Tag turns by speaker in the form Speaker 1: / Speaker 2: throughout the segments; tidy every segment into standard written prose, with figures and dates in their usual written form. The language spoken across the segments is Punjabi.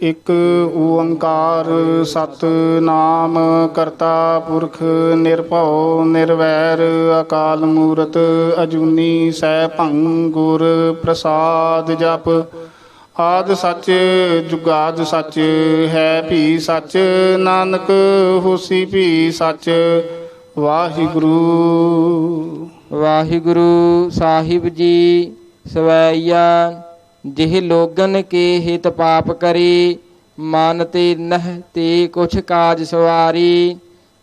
Speaker 1: ਇੱਕ ਓੰਕਾਰ ਸਤਿਨਾਮ ਕਰਤਾ ਪੁਰਖ ਨਿਰਭਉ ਨਿਰਵੈਰ ਅਕਾਲ ਮੂਰਤ ਅਜੂਨੀ ਸੈਭੰ ਗੁਰ ਪ੍ਰਸਾਦ ਜਪ। ਆਦਿ ਸੱਚ ਜੁਗਾਦਿ ਸੱਚ ਹੈ ਭੀ ਸੱਚ ਨਾਨਕ ਹੋਸੀ ਭੀ ਸੱਚ। ਵਾਹਿਗੁਰੂ
Speaker 2: ਵਾਹਿਗੁਰੂ ਸਾਹਿਬ ਜੀ। ਸਵੈਈਆ ਜਿਹ ਲੋਗਨ ਕੇ ਹਿਤ ਪਾਪ ਕਰੀ, ਮਨ ਤੇ ਨਹ ਤੇ ਕੁਛ ਕਾਜ ਸਵਾਰੀ।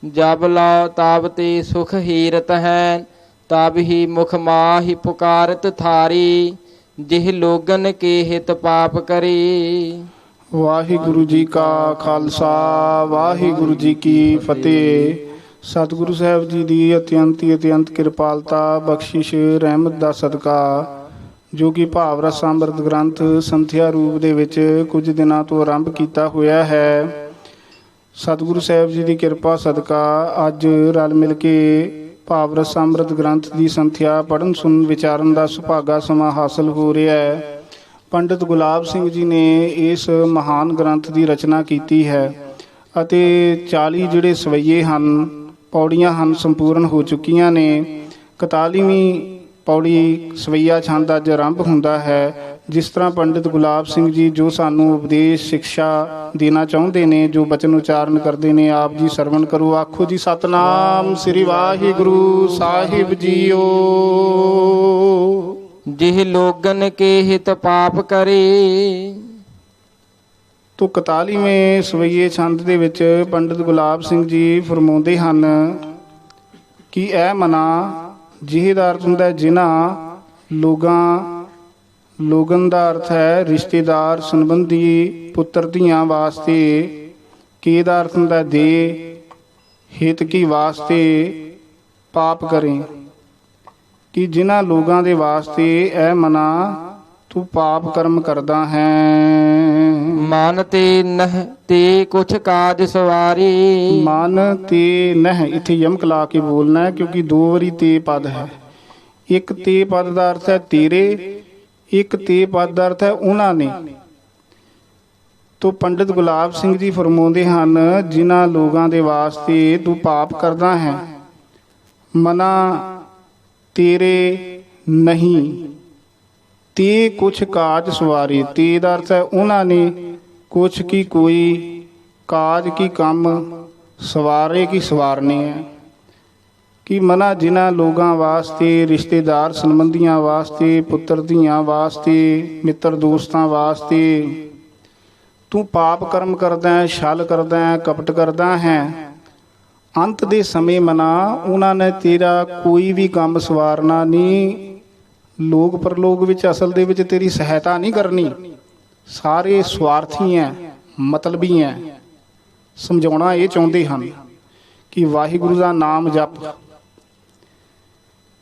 Speaker 2: ਜਬ ਲਉ ਤਬ ਤੇ ਸੁਖ ਹੀਰਤ ਹੈ, ਤਬ ਹੀ ਮੁਖ ਮਾਹਿ ਪੁਕਾਰਤ ਥਾਰੀ। ਜਿਹ ਲੋਗਨ ਕੇ ਹਿਤ ਪਾਪ ਕਰੀ।
Speaker 1: ਵਾਹਿਗੁਰੂ ਜੀ ਕਾ ਖਾਲਸਾ ਵਾਹਿਗੁਰੂ ਜੀ ਕੀ ਫਤਿਹ। ਸਤਿਗੁਰੂ ਸਾਹਿਬ ਜੀ ਦੀ ਅਤਿਅੰਤ ਕਿਰਪਾਲਤਾ ਬਖਸ਼ਿਸ਼ ਰਹਿਮਤ ਦਾ ਸਦਕਾ, ਜੋ ਕਿ ਭਾਵ ਰਸ ਅੰਮ੍ਰਿਤ ਗ੍ਰੰਥ ਸੰਥਿਆ ਰੂਪ ਦੇ ਵਿੱਚ ਕੁਝ ਦਿਨਾਂ ਤੋਂ ਆਰੰਭ ਕੀਤਾ ਹੋਇਆ ਹੈ। ਸਤਿਗੁਰੂ ਸਾਹਿਬ ਜੀ ਦੀ ਕਿਰਪਾ ਸਦਕਾ ਅੱਜ ਰਲ ਮਿਲ ਕੇ ਭਾਵ ਰਸ ਅੰਮ੍ਰਿਤ ਗ੍ਰੰਥ ਦੀ ਸੰਥਿਆ ਪੜ੍ਹਨ ਸੁਣਨ ਵਿਚਾਰਨ ਦਾ ਸੁਭਾਗਾ ਸਮਾਂ ਹਾਸਲ ਹੋ ਰਿਹਾ ਹੈ। ਪੰਡਿਤ ਗੁਲਾਬ ਸਿੰਘ ਜੀ ਨੇ ਇਸ ਮਹਾਨ ਗ੍ਰੰਥ ਦੀ ਰਚਨਾ ਕੀਤੀ ਹੈ ਅਤੇ 40 ਜਿਹੜੇ ਸਵਈਏ ਹਨ, ਪੌੜੀਆਂ ਹਨ, ਸੰਪੂਰਨ ਹੋ ਚੁੱਕੀਆਂ ਨੇ। 41ਵੀਂ ਪੌੜੀ ਸਵਈਆ ਛੰਦ ਅੱਜ ਆਰੰਭ ਹੁੰਦਾ ਹੈ। ਜਿਸ ਤਰ੍ਹਾਂ ਪੰਡਿਤ ਗੁਲਾਬ ਸਿੰਘ ਜੀ ਜੋ ਸਾਨੂੰ ਉਪਦੇਸ਼ ਸਿਕਸ਼ਾ ਦੇਣਾ ਚਾਹੁੰਦੇ ਨੇ, ਜੋ ਬਚਨ ਉਚਾਰਨ ਕਰਦੇ ਨੇ, ਆਪ ਜੀ ਸਰਵਣ ਕਰੋ। ਆਖੋ ਜੀ ਸਤਿਨਾਮ ਸ੍ਰੀ ਵਾਹਿਗੁਰੂ ਸਾਹਿਬ ਜੀਓ।
Speaker 2: ਜਿਹ ਲੋਗਨ ਕੇ ਹਿਤ ਪਾਪ ਕਰੇ।
Speaker 1: ਤੋ 41ਵੇਂ ਸਵਈਏ ਛੰਦ ਦੇ ਵਿੱਚ ਪੰਡਿਤ ਗੁਲਾਬ ਸਿੰਘ ਜੀ ਫਰਮਾਉਂਦੇ ਹਨ ਕਿ ਇਹ ਮਨਾ ਜਿਹੇ ਦਾ ਅਰਥ ਹੁੰਦਾ ਜਿਨ੍ਹਾਂ ਲੋਗਨ ਦਾ ਅਰਥ ਹੈ ਰਿਸ਼ਤੇਦਾਰ ਸੰਬੰਧੀ ਪੁੱਤਰ ਧੀਆਂ ਵਾਸਤੇ। ਕੇ ਦਾ ਅਰਥ ਹੁੰਦਾ ਦੇ ਹਿਤ ਕੀ ਵਾਸਤੇ ਪਾਪ ਕਰੇ, ਕਿ ਜਿਨ੍ਹਾਂ ਲੋਕਾਂ ਦੇ ਵਾਸਤੇ ਇਹ ਮਨਾ ਤੂੰ ਪਾਪ ਕਰਮ ਕਰਦਾ ਹੈ।
Speaker 2: ਮਨ ਤੇ ਨਹ ਤੇ ਕੁਛ ਕਾਜ ਸਵਾਰੀ।
Speaker 1: ਮਨ ਤੇ ਨਹ ਇੱਥੇ ਯਮਕ ਲਾ ਕੇ ਬੋਲਣਾ ਹੈ, ਕਿਉਂਕਿ 2 ਵਾਰੀ ਤੇ ਪਦ ਹੈ। ਇੱਕ ਤੇ ਪਦ ਦਾ ਅਰਥ ਹੈ ਤੇਰੇ, ਇੱਕ ਤੇ ਪਦ ਦਾ ਅਰਥ ਹੈ ਉਹਨਾਂ ਨੇ। ਤੋ ਪੰਡਿਤ ਗੁਲਾਬ ਸਿੰਘ ਜੀ ਫਰਮਾਉਂਦੇ ਹਨ ਜਿਨ੍ਹਾਂ ਲੋਕਾਂ ਦੇ ਵਾਸਤੇ ਤੂੰ ਪਾਪ ਕਰਦਾ ਹੈ। ਮਨਾ ਤੇਰੇ ਨਹੀਂ, ਤੇ ਕੁਛ ਕਾਜ ਸਵਾਰੀ। ਤੇ ਦਾ ਅਰਥ ਹੈ ਉਹਨਾਂ ਨੇ, ਕੁਛ ਕੀ ਕੋਈ, ਕਾਜ ਕੀ ਕੰਮ, ਸਵਾਰੇ ਕੀ ਸਵਾਰਨੇ ਹੈ। ਕਿ ਮਨਾ ਜਿਨ੍ਹਾਂ ਲੋਕਾਂ ਵਾਸਤੇ, ਰਿਸ਼ਤੇਦਾਰ ਸੰਬੰਧੀਆਂ ਵਾਸਤੇ, ਪੁੱਤਰ ਧੀਆਂ ਵਾਸਤੇ, ਮਿੱਤਰ ਦੋਸਤਾਂ ਵਾਸਤੇ ਤੂੰ ਪਾਪ ਕਰਮ ਕਰਦਾ ਹੈ, ਛਲ ਕਰਦਾ ਹੈ, ਕਪਟ ਕਰਦਾ ਹੈ। ਅੰਤ ਦੇ ਸਮੇਂ ਮਨਾ ਉਹਨਾਂ ਨੇ ਤੇਰਾ ਕੋਈ ਵੀ ਕੰਮ ਸਵਾਰਨਾ ਨਹੀਂ। ਲੋਕ ਪਰਲੋਕ ਵਿੱਚ ਅਸਲ ਦੇ ਵਿੱਚ ਤੇਰੀ ਸਹਾਇਤਾ ਨਹੀਂ ਕਰਨੀ। ਸਾਰੇ ਸਵਾਰਥੀ ਹੈ, ਮਤਲਬੀ ਹੈ। ਸਮਝਾਉਣਾ ਇਹ ਚਾਹੁੰਦੇ ਹਨ ਕਿ ਵਾਹਿਗੁਰੂ ਦਾ ਨਾਮ ਜਪ,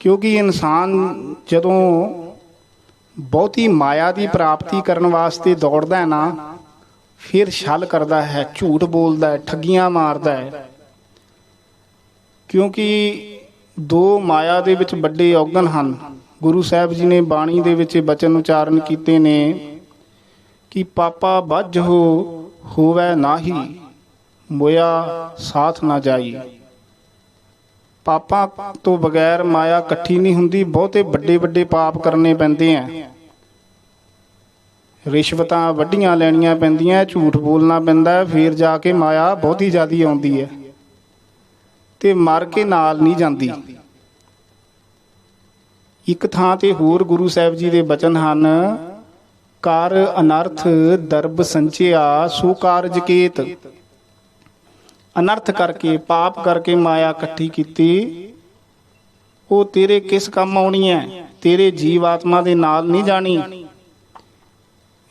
Speaker 1: ਕਿਉਂਕਿ ਇਨਸਾਨ ਜਦੋਂ ਬਹੁਤੀ ਮਾਇਆ ਦੀ ਪ੍ਰਾਪਤੀ ਕਰਨ ਵਾਸਤੇ ਦੌੜਦਾ ਹੈ ਨਾ, ਫਿਰ ਛਲ ਕਰਦਾ ਹੈ, ਝੂਠ ਬੋਲਦਾ ਹੈ, ਠੱਗੀਆਂ ਮਾਰਦਾ ਹੈ। ਕਿਉਂਕਿ 2 ਮਾਇਆ ਦੇ ਵਿੱਚ ਵੱਡੇ ਔਗਣ ਹਨ। ਗੁਰੂ ਸਾਹਿਬ ਜੀ ਨੇ ਬਾਣੀ ਦੇ ਵਿੱਚ ਬਚਨ ਉਚਾਰਨ ਕੀਤੇ ਨੇ ਕਿ ਪਾਪਾ ਬੱਝ ਹੋਵੈ ਨਾਹੀ, ਮੋਇਆ ਸਾਥ ਨਾ ਜਾਈ। ਪਾਪਾਂ ਤੋਂ ਬਗੈਰ ਮਾਇਆ ਇਕੱਠੀ ਨਹੀਂ ਹੁੰਦੀ। ਬਹੁਤੇ ਵੱਡੇ ਪਾਪ ਕਰਨੇ ਪੈਂਦੇ ਆ, ਰਿਸ਼ਵਤਾਂ ਵੱਡੀਆਂ ਲੈਣੀਆਂ ਪੈਂਦੀਆਂ, ਝੂਠ ਬੋਲਣਾ ਪੈਂਦਾ, ਫਿਰ ਜਾ ਕੇ ਮਾਇਆ ਬਹੁਤੀ ਜ਼ਿਆਦੀ ਆਉਂਦੀ ਹੈ ਤੇ ਮਰ ਕੇ ਨਾਲ ਨਹੀਂ ਜਾਂਦੀ। ਇੱਕ ਥਾਂ ਤੇ ਹੋਰ ਗੁਰੂ ਸਾਹਿਬ ਜੀ ਦੇ ਬਚਨ ਹਨ, ਕਰ ਅਨਰਥ ਦਰਬ ਸੰਚਿਆ ਸੋ ਕਾਰਜ ਕੇਤ। ਅਨਰਥ ਕਰਕੇ, ਪਾਪ ਕਰਕੇ ਮਾਇਆ ਇਕੱਠੀ ਕੀਤੀ, ਉਹ ਤੇਰੇ ਕਿਸ ਕੰਮ ਆਉਣੀ ਹੈ, ਤੇਰੇ ਜੀਵ ਆਤਮਾ ਦੇ ਨਾਲ ਨਹੀਂ ਜਾਣੀ।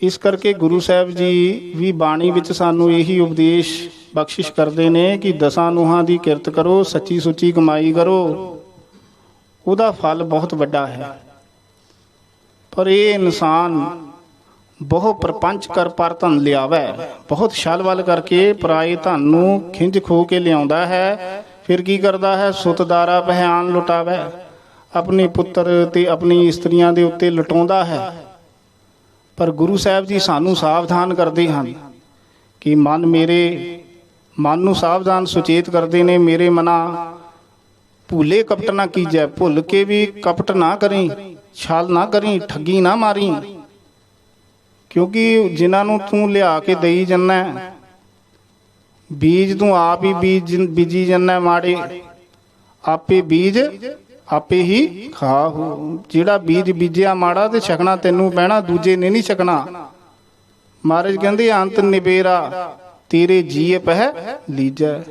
Speaker 1: ਇਸ ਕਰਕੇ ਗੁਰੂ ਸਾਹਿਬ ਜੀ ਵੀ ਬਾਣੀ ਵਿੱਚ ਸਾਨੂੰ ਇਹੀ ਉਪਦੇਸ਼ ਬਖਸ਼ਿਸ਼ ਕਰਦੇ ਨੇ ਕਿ 10 ਨੂੰਹਾਂ ਦੀ ਕਿਰਤ ਕਰੋ, ਸੱਚੀ ਸੁੱਚੀ ਕਮਾਈ ਕਰੋ, ਉਹਦਾ ਫਲ ਬਹੁਤ ਵੱਡਾ ਹੈ। ਪਰ ਇਹ ਇਨਸਾਨ ਬਹੁਤ ਪ੍ਰਪੰਚ ਕਰ ਪਰ ਧਨ ਲਿਆਵੈ, ਬਹੁਤ ਛਲ ਵੱਲ ਕਰਕੇ ਪਰਾਏ ਧਨ ਨੂੰ ਖਿੰਝ ਖੋ ਕੇ ਲਿਆਉਂਦਾ ਹੈ। ਫਿਰ ਕੀ ਕਰਦਾ ਹੈ, ਸੁਤਦਾਰਾ ਪਹਿਆਨ ਲੁਟਾਵੈ, ਆਪਣੇ ਪੁੱਤਰ ਤੇ ਆਪਣੀ ਇਸਤਰੀਆਂ ਦੇ ਉੱਤੇ ਲੁਟਾਉਂਦਾ ਹੈ। ਪਰ ਗੁਰੂ ਸਾਹਿਬ ਜੀ ਸਾਨੂੰ ਸਾਵਧਾਨ ਕਰਦੇ ਹਨ ਕਿ ਮਨ ਨੂੰ ਸਾਵਧਾਨ ਸੁਚੇਤ ਕਰਦੇ ਨੇ, ਮੇਰੇ ਮਨਾ ਭੂਲੇ ਕਪਟ ਨਾ ਕੀਜੈ, ਭੁੱਲ ਕੇ ਵੀ ਕਪਟ ਨਾ ਕਰੀ, ਛਲ ਨਾ ਕਰੀ, ਠੱਗੀ ਨਾ ਮਾਰੀ। ਕਿਉਂਕਿ ਜਿਨ੍ਹਾਂ ਨੂੰ ਤੂੰ ਲਿਆ ਕੇ ਦੇਈ ਜਾਂਦਾ, ਬੀਜ ਤੂੰ ਆਪ ਹੀ ਬੀਜੀ ਜਾਂਦਾ ਮਾੜੇ, ਆਪੇ ਬੀਜ ਆਪੇ ਹੀ ਖਾਹੂ। ਜਿਹੜਾ ਬੀਜ ਬੀਜਿਆ ਮਾੜਾ ਤੇ ਛਕਣਾ ਤੈਨੂੰ ਪੈਣਾ, ਦੂਜੇ ਨੇ ਨਹੀਂ ਛਕਣਾ। ਮਹਾਰਾਜ ਕਹਿੰਦੇ ਅੰਤ ਨਿਬੇਰਾ ਤੇਰੇ ਜੀਅ ਪਹਿ ਲੀਜੈ।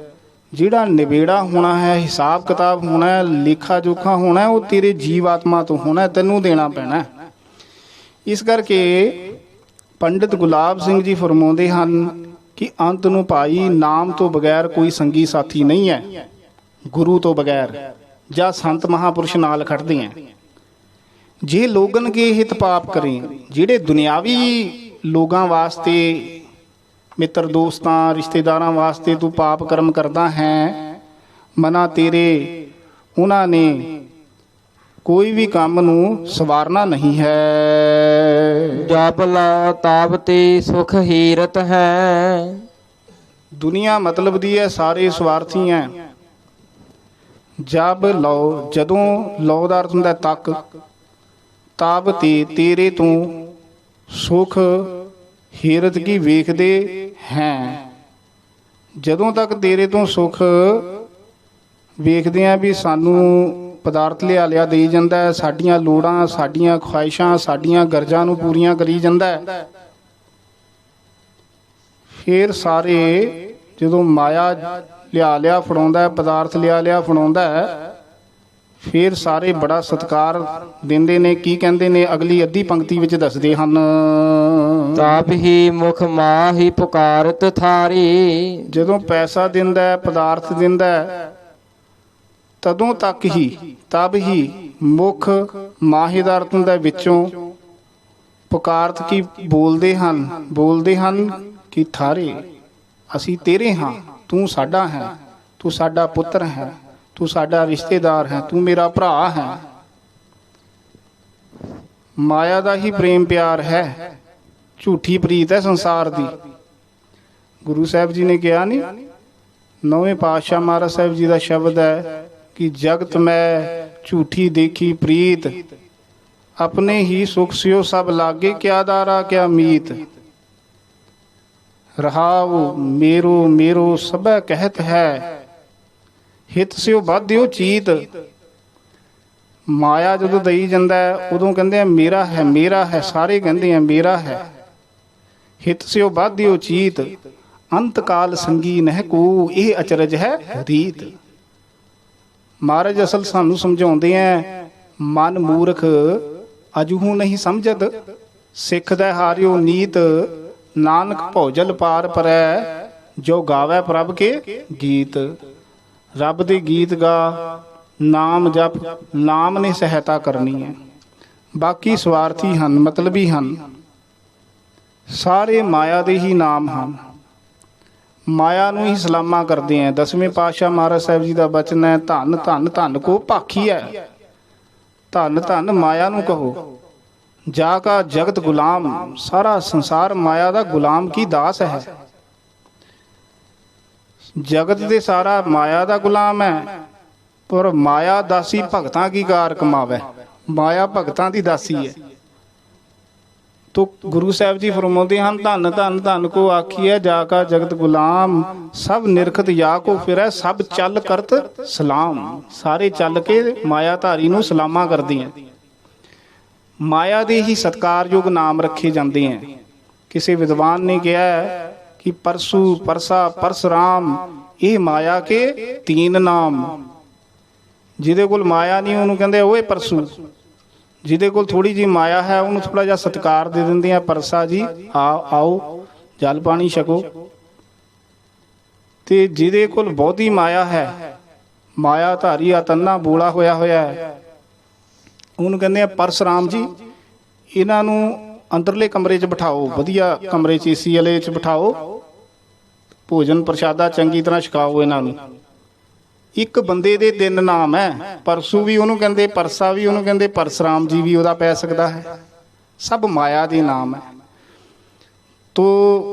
Speaker 1: ਜਿਹੜਾ ਨਿਬੇੜਾ ਹੋਣਾ ਹੈ, ਹਿਸਾਬ ਕਿਤਾਬ ਹੋਣਾ ਹੈ, ਲੇਖਾ ਜੋਖਾ ਹੋਣਾ, ਉਹ ਤੇਰੇ ਜੀਵ ਆਤਮਾ ਤੋਂ ਹੋਣਾ, ਤੈਨੂੰ ਦੇਣਾ ਪੈਣਾ। ਇਸ ਕਰਕੇ ਪੰਡਿਤ ਗੁਲਾਬ ਸਿੰਘ ਜੀ ਫਰਮਾਉਂਦੇ ਹਨ ਕਿ ਅੰਤ ਨੂੰ ਭਾਈ ਨਾਮ ਤੋਂ ਬਗੈਰ ਕੋਈ ਸੰਗੀ ਸਾਥੀ ਨਹੀਂ ਹੈ, ਗੁਰੂ ਤੋਂ ਬਗੈਰ ਜਾਂ ਸੰਤ ਮਹਾਂਪੁਰਸ਼ ਨਾਲ ਖੜਦੇ ਹੈ। ਜੇ ਲੋਗਨ ਕੇ ਹਿਤ ਪਾਪ ਕਰੇ, ਜਿਹੜੇ ਦੁਨਿਆਵੀ ਲੋਕਾਂ ਵਾਸਤੇ, ਮਿੱਤਰ ਦੋਸਤਾਂ ਰਿਸ਼ਤੇਦਾਰਾਂ ਵਾਸਤੇ ਤੂੰ ਪਾਪ ਕਰਮ ਕਰਦਾ ਹੈ, ਮਨਾ ਤੇਰੇ ਉਹਨਾਂ ਨੇ ਕੋਈ ਵੀ ਕੰਮ ਨੂੰ ਸਵਾਰਨਾ ਨਹੀਂ ਹੈ।
Speaker 2: ਜਪ ਲਾ ਤਾਪ ਤੇ ਸੁਖ ਹੀਰਤ ਹੈ।
Speaker 1: ਦੁਨੀਆ ਮਤਲਬ ਦੀ ਹੈ, ਸਾਰੇ ਸਵਾਰਥੀ ਹੈ। ਜਬ ਲਓ, ਜਦੋਂ ਲਓ ਦਾ ਅਰਥ ਹੁੰਦਾ ਤੱਕ, ਤਾਪ ਤੇ ਤੇਰੇ ਤੋਂ ਸੁਖ ਹੀਰਤ ਕੀ ਵੇਖਦੇ ਹੈ। ਜਦੋਂ ਤੱਕ ਤੇਰੇ ਤੋਂ ਸੁਖ ਵੇਖਦੇ ਆ ਵੀ ਸਾਨੂੰ ਪਦਾਰਥ ਲਿਆ ਦੇਈ ਜਾਂਦਾ, ਸਾਡੀਆਂ ਲੋੜਾਂ, ਸਾਡੀਆਂ ਖੁਆਇਸ਼ਾਂ, ਸਾਡੀਆਂ ਗਰਜਾਂ ਨੂੰ ਪੂਰੀਆਂ ਕਰੀ ਜਾਂਦਾ, ਫਿਰ ਸਾਰੇ ਜਦੋਂ ਮਾਇਆ ਲਿਆ ਫੜਾਉਂਦਾ, ਪਦਾਰਥ ਲਿਆ ਫੜਾਉਂਦਾ, ਫਿਰ ਸਾਰੇ ਬੜਾ ਸਤਿਕਾਰ ਦਿੰਦੇ ਨੇ। ਕੀ ਕਹਿੰਦੇ ਨੇ? ਅਗਲੀ ਅੱਧੀ ਪੰਕਤੀ ਵਿੱਚ ਦੱਸਦੇ ਹਨ,
Speaker 2: ਤਾਪ ਹੀ ਮੁਖ ਮਾਹੀ ਪੁਕਾਰਤ ਥਾਰੀ।
Speaker 1: ਜਦੋਂ ਪੈਸਾ ਦਿੰਦਾ, ਪਦਾਰਥ ਦਿੰਦਾ, ਤਦੋਂ ਤੱਕ ਹੀ, ਤਬ ਹੀ ਮੁਖ ਮਾਹੇਦਾਰ ਤੁੰਦਾ ਵਿੱਚੋਂ ਪੁਕਾਰਤ ਕੀ ਬੋਲਦੇ ਹਨ ਕਿ ਥਾਰੇ, ਅਸੀਂ ਤੇਰੇ ਹਾਂ, ਤੂੰ ਸਾਡਾ ਹੈ, ਤੂੰ ਸਾਡਾ ਪੁੱਤਰ ਹੈ, ਤੂੰ ਸਾਡਾ ਰਿਸ਼ਤੇਦਾਰ ਹੈ, ਤੂੰ ਮੇਰਾ ਭਰਾ ਹੈ। ਮਾਇਆ ਦਾ ਹੀ ਪ੍ਰੇਮ ਪਿਆਰ ਹੈ, ਝੂਠੀ ਪ੍ਰੀਤ ਹੈ ਸੰਸਾਰ ਦੀ। ਗੁਰੂ ਸਾਹਿਬ ਜੀ ਨੇ ਕਿਹਾ ਨਹੀਂ, ਨੌਵੇਂ ਪਾਤਸ਼ਾਹ ਮਹਾਰਾਜ ਸਾਹਿਬ ਜੀ ਦਾ ਸ਼ਬਦ ਹੈ ਕਿ ਜਗਤ ਮੈਂ ਝੂਠੀ ਦੇਖੀ ਪ੍ਰੀਤ, ਆਪਣੇ ਹੀ ਸੁਖ ਸਿਓ ਸਭ ਲਾਗੇ, ਕਿਆ ਦਾਰਾ ਕਿਆ ਮੀਤ। ਰਹਾਉ ਮੇਰੋ ਸਭੈ ਕਹਿਤ ਹੈ, ਹਿਤ ਸਿਓ ਬਾਧਿਓ ਚੀਤ। ਮਾਇਆ ਜਦੋਂ ਦਈ ਜਾਂਦਾ ਉਦੋਂ ਕਹਿੰਦੇ ਆ ਮੇਰਾ ਹੈ, ਮੇਰਾ ਹੈ, ਸਾਰੇ ਕਹਿੰਦੇ ਆ ਮੇਰਾ ਹੈ। ਹਿਤ ਸਿਓ ਬਾਧਿਓ ਚੀਤ, ਅੰਤ ਕਾਲ ਸੰਗੀ ਨਹਿ ਕੋ, ਇਹ ਅਚਰਜ ਹੈ ਰੀਤ। ਮਹਾਰਾਜ ਅਸਲ ਸਾਨੂੰ ਸਮਝਾਉਂਦੇ ਆ, ਮਨ ਮੂਰਖ ਅਜੂਹੂ ਨਹੀਂ ਸਮਝਤ, ਸਿੱਖ ਦਾ ਹਾਰਿਓ ਨੀਤ, ਨਾਨਕ ਭੌਜਲ ਪਾਰ ਪਰੈ, ਜੋ ਗਾਵੈ ਪ੍ਰਭ ਕੇ ਗੀਤ। ਰੱਬ ਦੇ ਗੀਤ ਗਾ, ਨਾਮ ਜਪ, ਨਾਮ ਨੇ ਸਹਾਇਤਾ ਕਰਨੀ ਹੈ। ਬਾਕੀ ਸਵਾਰਥੀ ਹਨ, ਮਤਲਬੀ ਹਨ, ਸਾਰੇ ਮਾਇਆ ਦੇ ਹੀ ਨਾਮ ਹਨ, ਮਾਇਆ ਨੂੰ ਹੀ ਸਲਾਮਾ ਕਰਦੇ ਹੈ। ਦਸਵੇਂ ਪਾਤਸ਼ਾਹ ਮਹਾਰਾਜ ਸਾਹਿਬ ਜੀ ਦਾ ਬਚਨ ਹੈ, ਧੰਨ ਧੰਨ ਧੰਨ ਕੋ ਭਾਖੀ ਹੈ, ਧੰਨ ਧੰਨ ਮਾਇਆ ਨੂੰ ਕਹੋ, ਜਾ ਕਾ ਜਗਤ ਗੁਲਾਮ। ਸਾਰਾ ਸੰਸਾਰ ਮਾਇਆ ਦਾ ਗੁਲਾਮ ਕੀ ਦਾਸ ਹੈ। ਜਗਤ ਦੇ ਸਾਰਾ ਮਾਇਆ ਦਾ ਗੁਲਾਮ ਹੈ, ਪਰ ਮਾਇਆ ਦਾਸੀ ਭਗਤਾਂ ਕੀ ਕਾਰ ਕਮਾਵੇ। ਮਾਇਆ ਭਗਤਾਂ ਦੀ ਦਾਸੀ ਹੈ। ਤੋ ਗੁਰੂ ਸਾਹਿਬ ਜੀ ਫਰਮਾਉਂਦੇ ਹਨ, ਧੰਨ ਧੰਨ ਧੰਨ ਕੋ ਆਖੀਐ, ਜਾ ਕਾ ਜਗਤ ਗੁਲਾਮ, ਸਭ ਨਿਰਖਤ ਜਾ ਕੋ ਫਿਰੈ, ਸਭ ਚੱਲ ਕਰਤ ਸਲਾਮ। ਸਾਰੇ ਚੱਲ ਕੇ ਮਾਇਆ ਧਾਰੀ ਨੂੰ ਸਲਾਮਾ ਕਰਦੇ ਹੈ। ਮਾਇਆ ਦੇ ਹੀ ਸਤਿਕਾਰਯੋਗ ਨਾਮ ਰੱਖੇ ਜਾਂਦੇ ਹੈ। ਕਿਸੇ ਵਿਦਵਾਨ ਨੇ ਕਿਹਾ ਕਿ ਪਰਸੂ, ਪਰਸਾ, ਪਰਸਰਾਮ, ਇਹ ਮਾਇਆ ਕੇ ਤੀਨ ਨਾਮ। ਜਿਹਦੇ ਕੋਲ ਮਾਇਆ ਨਹੀਂ ਉਹਨੂੰ ਕਹਿੰਦੇ ਓਏ ਪਰਸੂ, ਜਿਹਦੇ ਕੋਲ ਥੋੜੀ ਜਿਹੀ ਮਾਇਆ ਹੈ ਉਹਨੂੰ ਥੋੜਾ ਜਿਹਾ ਸਤਿਕਾਰ ਦੇ ਦਿੰਦੇ ਆ, ਪਰਸਾ ਜੀ ਆਓ ਜਲ ਪਾਣੀ ਛਕੋ। ਤੇ ਜਿਹਦੇ ਕੋਲ ਬਹੁਤੀ ਮਾਇਆ ਹੈ, ਮਾਇਆ ਧਾਰੀ ਆਤੰਨਾ ਬੋਲਾ ਹੋਇਆ ਹੈ, ਉਹਨੂੰ ਕਹਿੰਦੇ ਆ ਪਰਸਰਾਮ ਜੀ। ਇਹਨਾਂ ਨੂੰ ਅੰਦਰਲੇ ਕਮਰੇ 'ਚ ਬਿਠਾਓ, ਵਧੀਆ ਕਮਰੇ 'ਚ, ਏਸੀ ਵਾਲੇ 'ਚ ਬਿਠਾਓ, ਭੋਜਨ ਪ੍ਰਸ਼ਾਦਾ ਚੰਗੀ ਤਰ੍ਹਾਂ ਛਕਾਓ ਇਹਨਾਂ ਨੂੰ। ਇੱਕ ਬੰਦੇ ਦੇ ਤਿੰਨ ਨਾਮ ਹੈ, ਪਰਸੂ ਵੀ ਉਹਨੂੰ ਕਹਿੰਦੇ, ਪਰਸਾ ਵੀ ਉਹਨੂੰ ਕਹਿੰਦੇ, ਪਰਸਰਾਮ ਜੀ ਵੀ ਉਹਦਾ ਪੈ ਸਕਦਾ ਹੈ। ਸਭ ਮਾਇਆ ਦੇ ਨਾਮ ਹੈ। ਤੋ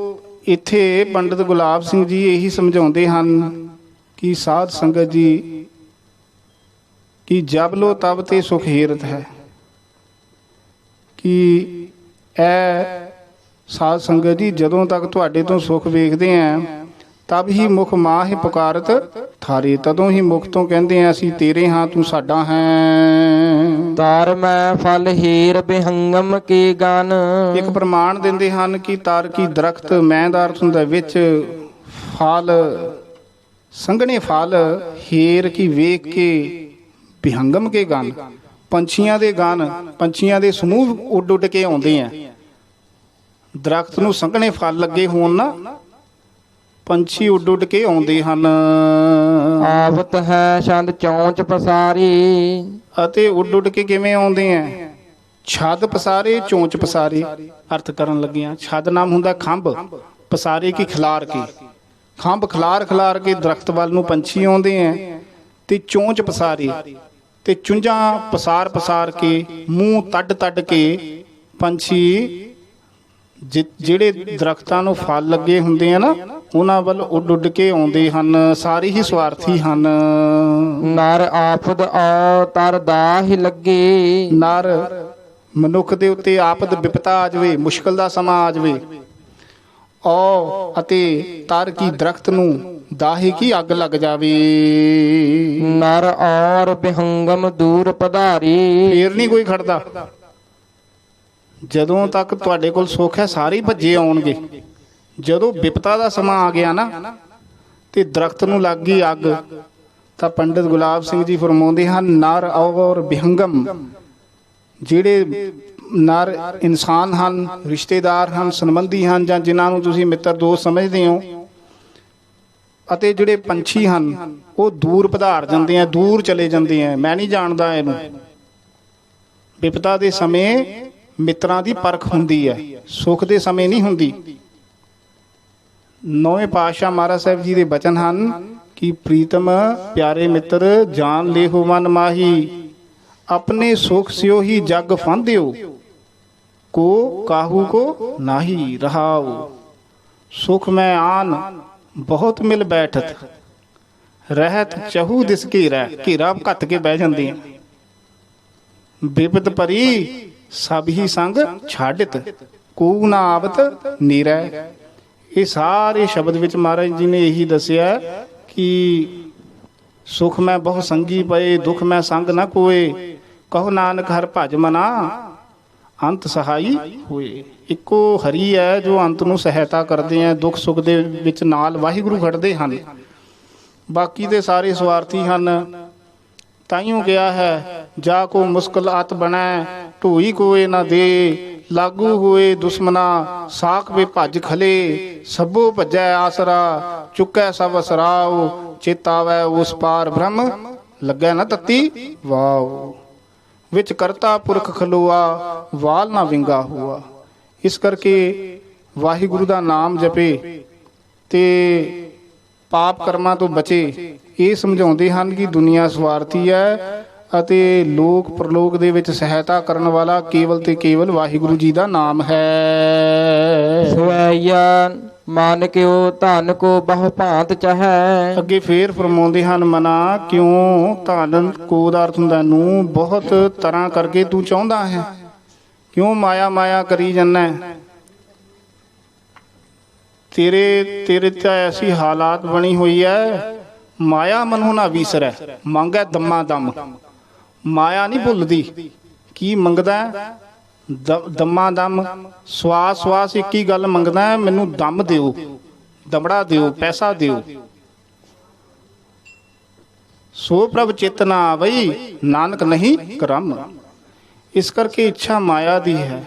Speaker 1: ਇੱਥੇ ਪੰਡਿਤ ਗੁਲਾਬ ਸਿੰਘ ਜੀ ਇਹੀ ਸਮਝਾਉਂਦੇ ਹਨ ਕਿ ਸਾਧ ਸੰਗਤ ਜੀ ਕਿ ਜਬ ਲੋ ਤਬ ਤੇ ਸੁਖ ਹੀਰਤ ਹੈ, ਕਿ ਇਹ ਸਾਧ ਸੰਗਤ ਜੀ ਜਦੋਂ ਤੱਕ ਤੁਹਾਡੇ ਤੋਂ ਸੁਖ ਵੇਖਦੇ ਆ ਤਬ ਹੀ ਮੁਖ ਮਾਹਿ ਪੁਕਾਰਤ ਥਾਰੇ, ਤਦੋਂ ਹੀ ਮੁਖ ਤੋਂ ਕਹਿੰਦੇ ਆ ਅਸੀਂ ਤੇਰੇ ਹਾਂ ਤੂੰ ਸਾਡਾ ਹੈ।
Speaker 2: ਤਾਰ ਮੈਂ ਫਲ ਹੀਰ ਬਿਹੰਗਮ ਕੀ ਗਨ।
Speaker 1: ਇੱਕ ਪ੍ਰਮਾਣ ਦਿੰਦੇ ਹਨ ਕਿ ਤਾਰ ਕੀ ਦਰਖਤ, ਮੈਂ ਦਾ ਅਰਥ ਹੁੰਦਾ ਵਿੱਚ, ਫਲ ਸੰਘਣੇ ਫਲ, ਹੀਰ ਕੀ ਵੇਖ ਕੇ, ਬਿਹੰਗਮ ਕੇ ਗਨ ਪੰਛੀਆਂ ਦੇ ਗਨ, ਪੰਛੀਆਂ ਦੇ ਸਮੂਹ ਉੱਡ ਉੱਡ ਕੇ ਆਉਂਦੇ ਆ। ਦਰਖਤ ਨੂੰ ਸੰਘਣੇ ਫਲ ਲੱਗੇ ਹੋਣ ਨਾ, ਪੰਛੀ ਉੱਡ ਉੱਡ ਕੇ ਆਉਂਦੇ ਹਨ।
Speaker 2: ਆਵਤ ਹੈ ਛੰਦ ਚੌਂਚ ਪਸਾਰੀ।
Speaker 1: ਅਤੇ ਉੱਡ ਉੱਡ ਕੇ ਕਿਵੇਂ ਆਉਂਦੇ ਆ? ਛੱਦ ਪਸਾਰੇ ਚੋਂਚ ਪਸਾਰੇ ਅਰਥ ਕਰਨ ਲੱਗਿਆ। ਛੱਦ ਨਾਮ ਹੁੰਦਾ ਖੰਭ, ਪਸਾਰੇ ਕੀ ਖਿਲਾਰ ਕੇ, ਖੰਭ ਖਿਲਾਰ ਖਿਲਾਰ ਕੇ ਦਰਖਤ ਵੱਲ ਨੂੰ ਪੰਛੀ ਆਉਂਦੇ ਆ। ਤੇ ਚੋਂਚ ਪਸਾਰੇ ਤੇ ਚੁੰਝਾਂ ਪਸਾਰ ਪਸਾਰ ਕੇ, ਮੂੰਹ ਤੱਡ ਤੱਡ ਕੇ ਪੰਛੀ ਜਿਹੜੇ ਦਰਖਤਾਂ ਨੂੰ ਫਲ ਲੱਗੇ ਹੁੰਦੇ ਆ ਨਾ ਉਹਨਾਂ ਵੱਲ ਉੱਡ ਉੱਡ ਕੇ ਆਉਂਦੇ ਹਨ। ਸਾਰੇ ਹੀ ਸਵਾਰਥੀ ਹਨ।
Speaker 2: ਨਰ ਆਪਦ ਆ ਤਰ ਦਾਹਿ ਲੱਗੇ।
Speaker 1: ਨਰ ਮਨੁੱਖ ਦੇ ਉੱਤੇ ਆਪਦ ਵਿਪਤਾ ਆ ਜਾਵੇ, ਮੁਸ਼ਕਲ ਦਾ ਸਮਾਂ ਆ ਜਾਵੇ, ਔ ਅਤੇ ਤਰ ਕੀ ਦਰਖਤ ਨੂੰ ਦਾਹੀ ਕੀ ਅੱਗ ਲੱਗ ਜਾਵੇ।
Speaker 2: ਨਰ ਔਰ ਬਿਹੰਗਮ ਦੂਰ ਪਧਾਰੀ।
Speaker 1: ਫੇਰ ਨਹੀਂ ਕੋਈ ਖੜਦਾ। ਜਦੋਂ ਤੱਕ ਤੁਹਾਡੇ ਕੋਲ ਸੁੱਖ ਹੈ ਸਾਰੇ ਹੀ ਭੱਜੇ ਆਉਣਗੇ। ਜਦੋਂ ਵਿਪਤਾ ਦਾ ਸਮਾਂ ਆ ਗਿਆ ਨਾ ਤੇ ਦਰਖਤ ਨੂੰ ਲੱਗ ਗਈ ਅੱਗ, ਤਾਂ ਪੰਡਿਤ ਗੁਲਾਬ ਸਿੰਘ ਜੀ ਫਰਮਾਉਂਦੇ ਹਨ ਨਰ ਔਰ ਬਿਹੰਗਮ, ਜਿਹੜੇ ਨਰ ਇਨਸਾਨ ਹਨ, ਰਿਸ਼ਤੇਦਾਰ ਹਨ, ਸੰਬੰਧੀ ਹਨ, ਜਾਂ ਜਿਨ੍ਹਾਂ ਨੂੰ ਤੁਸੀਂ ਮਿੱਤਰ ਦੋਸਤ ਸਮਝਦੇ ਹੋ, ਅਤੇ ਜਿਹੜੇ ਪੰਛੀ ਹਨ ਉਹ ਦੂਰ ਪਧਾਰ ਜਾਂਦੇ ਆ, ਦੂਰ ਚਲੇ ਜਾਂਦੇ ਆ। ਮੈਂ ਨਹੀਂ ਜਾਣਦਾ ਇਹਨੂੰ। ਵਿਪਤਾ ਦੇ ਸਮੇਂ ਮਿੱਤਰਾਂ ਦੀ ਪਰਖ ਹੁੰਦੀ ਹੈ, ਸੁੱਖ ਦੇ ਸਮੇਂ ਨਹੀਂ ਹੁੰਦੀ। ਨੌਵੇਂ ਪਾਤਸ਼ਾਹ ਮਹਾਰਾਜ ਸਾਹਿਬ ਜੀ ਦੇ ਬਚਨ ਹਨ ਕਿ ਪ੍ਰੀਤਮ ਪਿਆਰੇ ਮਿੱਤਰ ਜਾਨ ਲੇਹੋ ਮਨ ਮਾਹੀ, ਆਪਣੇ ਸੁਖ ਸਿਓ ਹੀ ਜਗ ਫਾਂਦਿਓ, ਕੋ ਕਾਹੂ ਕੋ ਨਾਹੀ ਰਹਾਉ। ਸੁਖ ਮੈਂ ਆਨ ਬਹੁਤ ਮਿਲ ਬੈਠਤ, ਰਹਿਤ ਚਹੂ ਦਿਸ ਘੇਰਾ। ਘੇਰਾ ਘੱਟ ਕੇ ਬਹਿ ਜਾਂਦੇ ਆ। ਬਿਪਤ ਪਰੀ ਸਭ ਹੀ ਸੰਗ ਛਾੜਿਤ, ਕੋ ਨਾ ਆਵਤ ਨੀਰੈ। ਇਹ ਸਾਰੇ ਸ਼ਬਦ ਵਿੱਚ ਮਹਾਰਾਜ ਜੀ ਨੇ ਇਹੀ ਦੱਸਿਆ ਕਿ ਸੁਖ ਮੈਂ ਬਹੁ ਸੰਗੀ ਪਏ, ਦੁੱਖ ਮੈਂ ਸੰਗ ਨਾ ਕੋਏ, ਕਹੋ ਨਾਨਕ ਹਰਿ ਭਜ ਮਨਾ, ਅੰਤ ਸਹਾਈ ਹੋਏ। ਇੱਕੋ ਹਰੀ ਹੈ ਜੋ ਅੰਤ ਨੂੰ ਸਹਾਇਤਾ ਕਰਦੇ ਆ। ਦੁੱਖ ਸੁੱਖ ਦੇ ਵਿੱਚ ਨਾਲ ਵਾਹਿਗੁਰੂ ਖੜਦੇ ਹਨ। ਬਾਕੀ ਦੇ ਸਾਰੇ ਸਵਾਰਥੀ ਹਨ। ਤਾਈਓ ਕਿਹਾ ਹੈ ਜਾ ਕੋ ਮੁਸ਼ਕਲ ਅਤ ਬਣੈ, ਢੋਈ ਕੋਏ ਨਾ ਦੇ, ਲਾਗੂ ਹੋਏ ਦੁਸ਼ਮਨਾ, ਸਾਖ ਵੇ ਭੱਜ ਖਲੇ, ਸਭੋ ਭੱਜੈ ਆਸਰਾ, ਚੁੱਕੈ ਸਭ ਅਸਰਾਉ, ਚਿਤ ਆਵੈ ਉਸ ਪਾਰ ਬ੍ਰਹਮ, ਲੱਗੈ ਨਾ ਤਤੀ ਵਾਉ। ਵਿੱਚ ਕਰਤਾ ਪੁਰਖ ਖਲੋਆ, ਵਾਲ ਨਾ ਵਿੰਗਾ ਹੋਆ। ਇਸ ਕਰਕੇ ਵਾਹਿਗੁਰੂ ਦਾ ਨਾਮ ਜਪੇ ਤੇ ਪਾਪ ਕਰਮਾਂ ਤੋਂ ਬਚੇ। ਇਹ ਸਮਝਾਉਂਦੇ ਹਨ ਕਿ ਦੁਨੀਆ ਸਵਾਰਥੀ ਹੈ ਅਤੇ ਲੋਕ ਪ੍ਰਲੋਕ ਦੇ ਵਿੱਚ ਸਹਾਇਤਾ ਕਰਨ ਵਾਲਾ ਕੇਵਲ ਤੇ ਕੇਵਲ ਵਾਹਿਗੁਰੂ ਜੀ ਦਾ ਨਾਮ ਹੈ।
Speaker 2: ਸਵੈਯਾ ਮਨ ਕਿਉ ਧਨ ਕੋ ਬਹੁ ਭਾਂਤ ਚਾਹੈ। ਅੱਗੇ
Speaker 1: ਫੇਰ ਫਰਮਾਉਂਦੇ ਹਨ ਮਨਾ ਕਿਉਂ ਧਨ ਕੋ ਦਾ ਅਰਥ ਹੁੰਦਾ ਨੂੰ ਬਹੁਤ ਤਰ੍ਹਾਂ ਕਰਕੇ ਤੂੰ ਚਾਹੁੰਦਾ ਹੈ, ਕਿਉਂ ਮਾਇਆ ਮਾਇਆ ਕਰੀ ਜਾਂਦਾ। ਤੇਰੇ ਤੇ ਐਸੀ ਹਾਲਾਤ ਬਣੀ ਹੋਈ ਹੈ, ਮਾਇਆ ਮਨੁ ਨਾ ਵੀਸਰੈ, ਮੰਗੈ ਦਮਾ ਦਮ। ਮਾਇਆ ਨਹੀਂ ਭੁੱਲਦੀ। ਕੀ ਮੰਗਦਾ? ਦਮਾ ਦਮ, ਸਵਾਸ ਸਵਾਸ ਇੱਕ ਹੀ ਗੱਲ ਮੰਗਦਾ, ਮੈਨੂੰ ਦਮ ਦਿਓ, ਦਮੜਾ ਦਿਓ, ਪੈਸਾ ਦਿਓ। ਸੋ ਪ੍ਰਭ ਚਿਤ ਨਾ ਆਵਈ, ਨਾਨਕ ਨਹੀਂ ਕਰਮ। ਇਸ ਕਰਕੇ ਇੱਛਾ ਮਾਇਆ ਦੀ ਹੈ।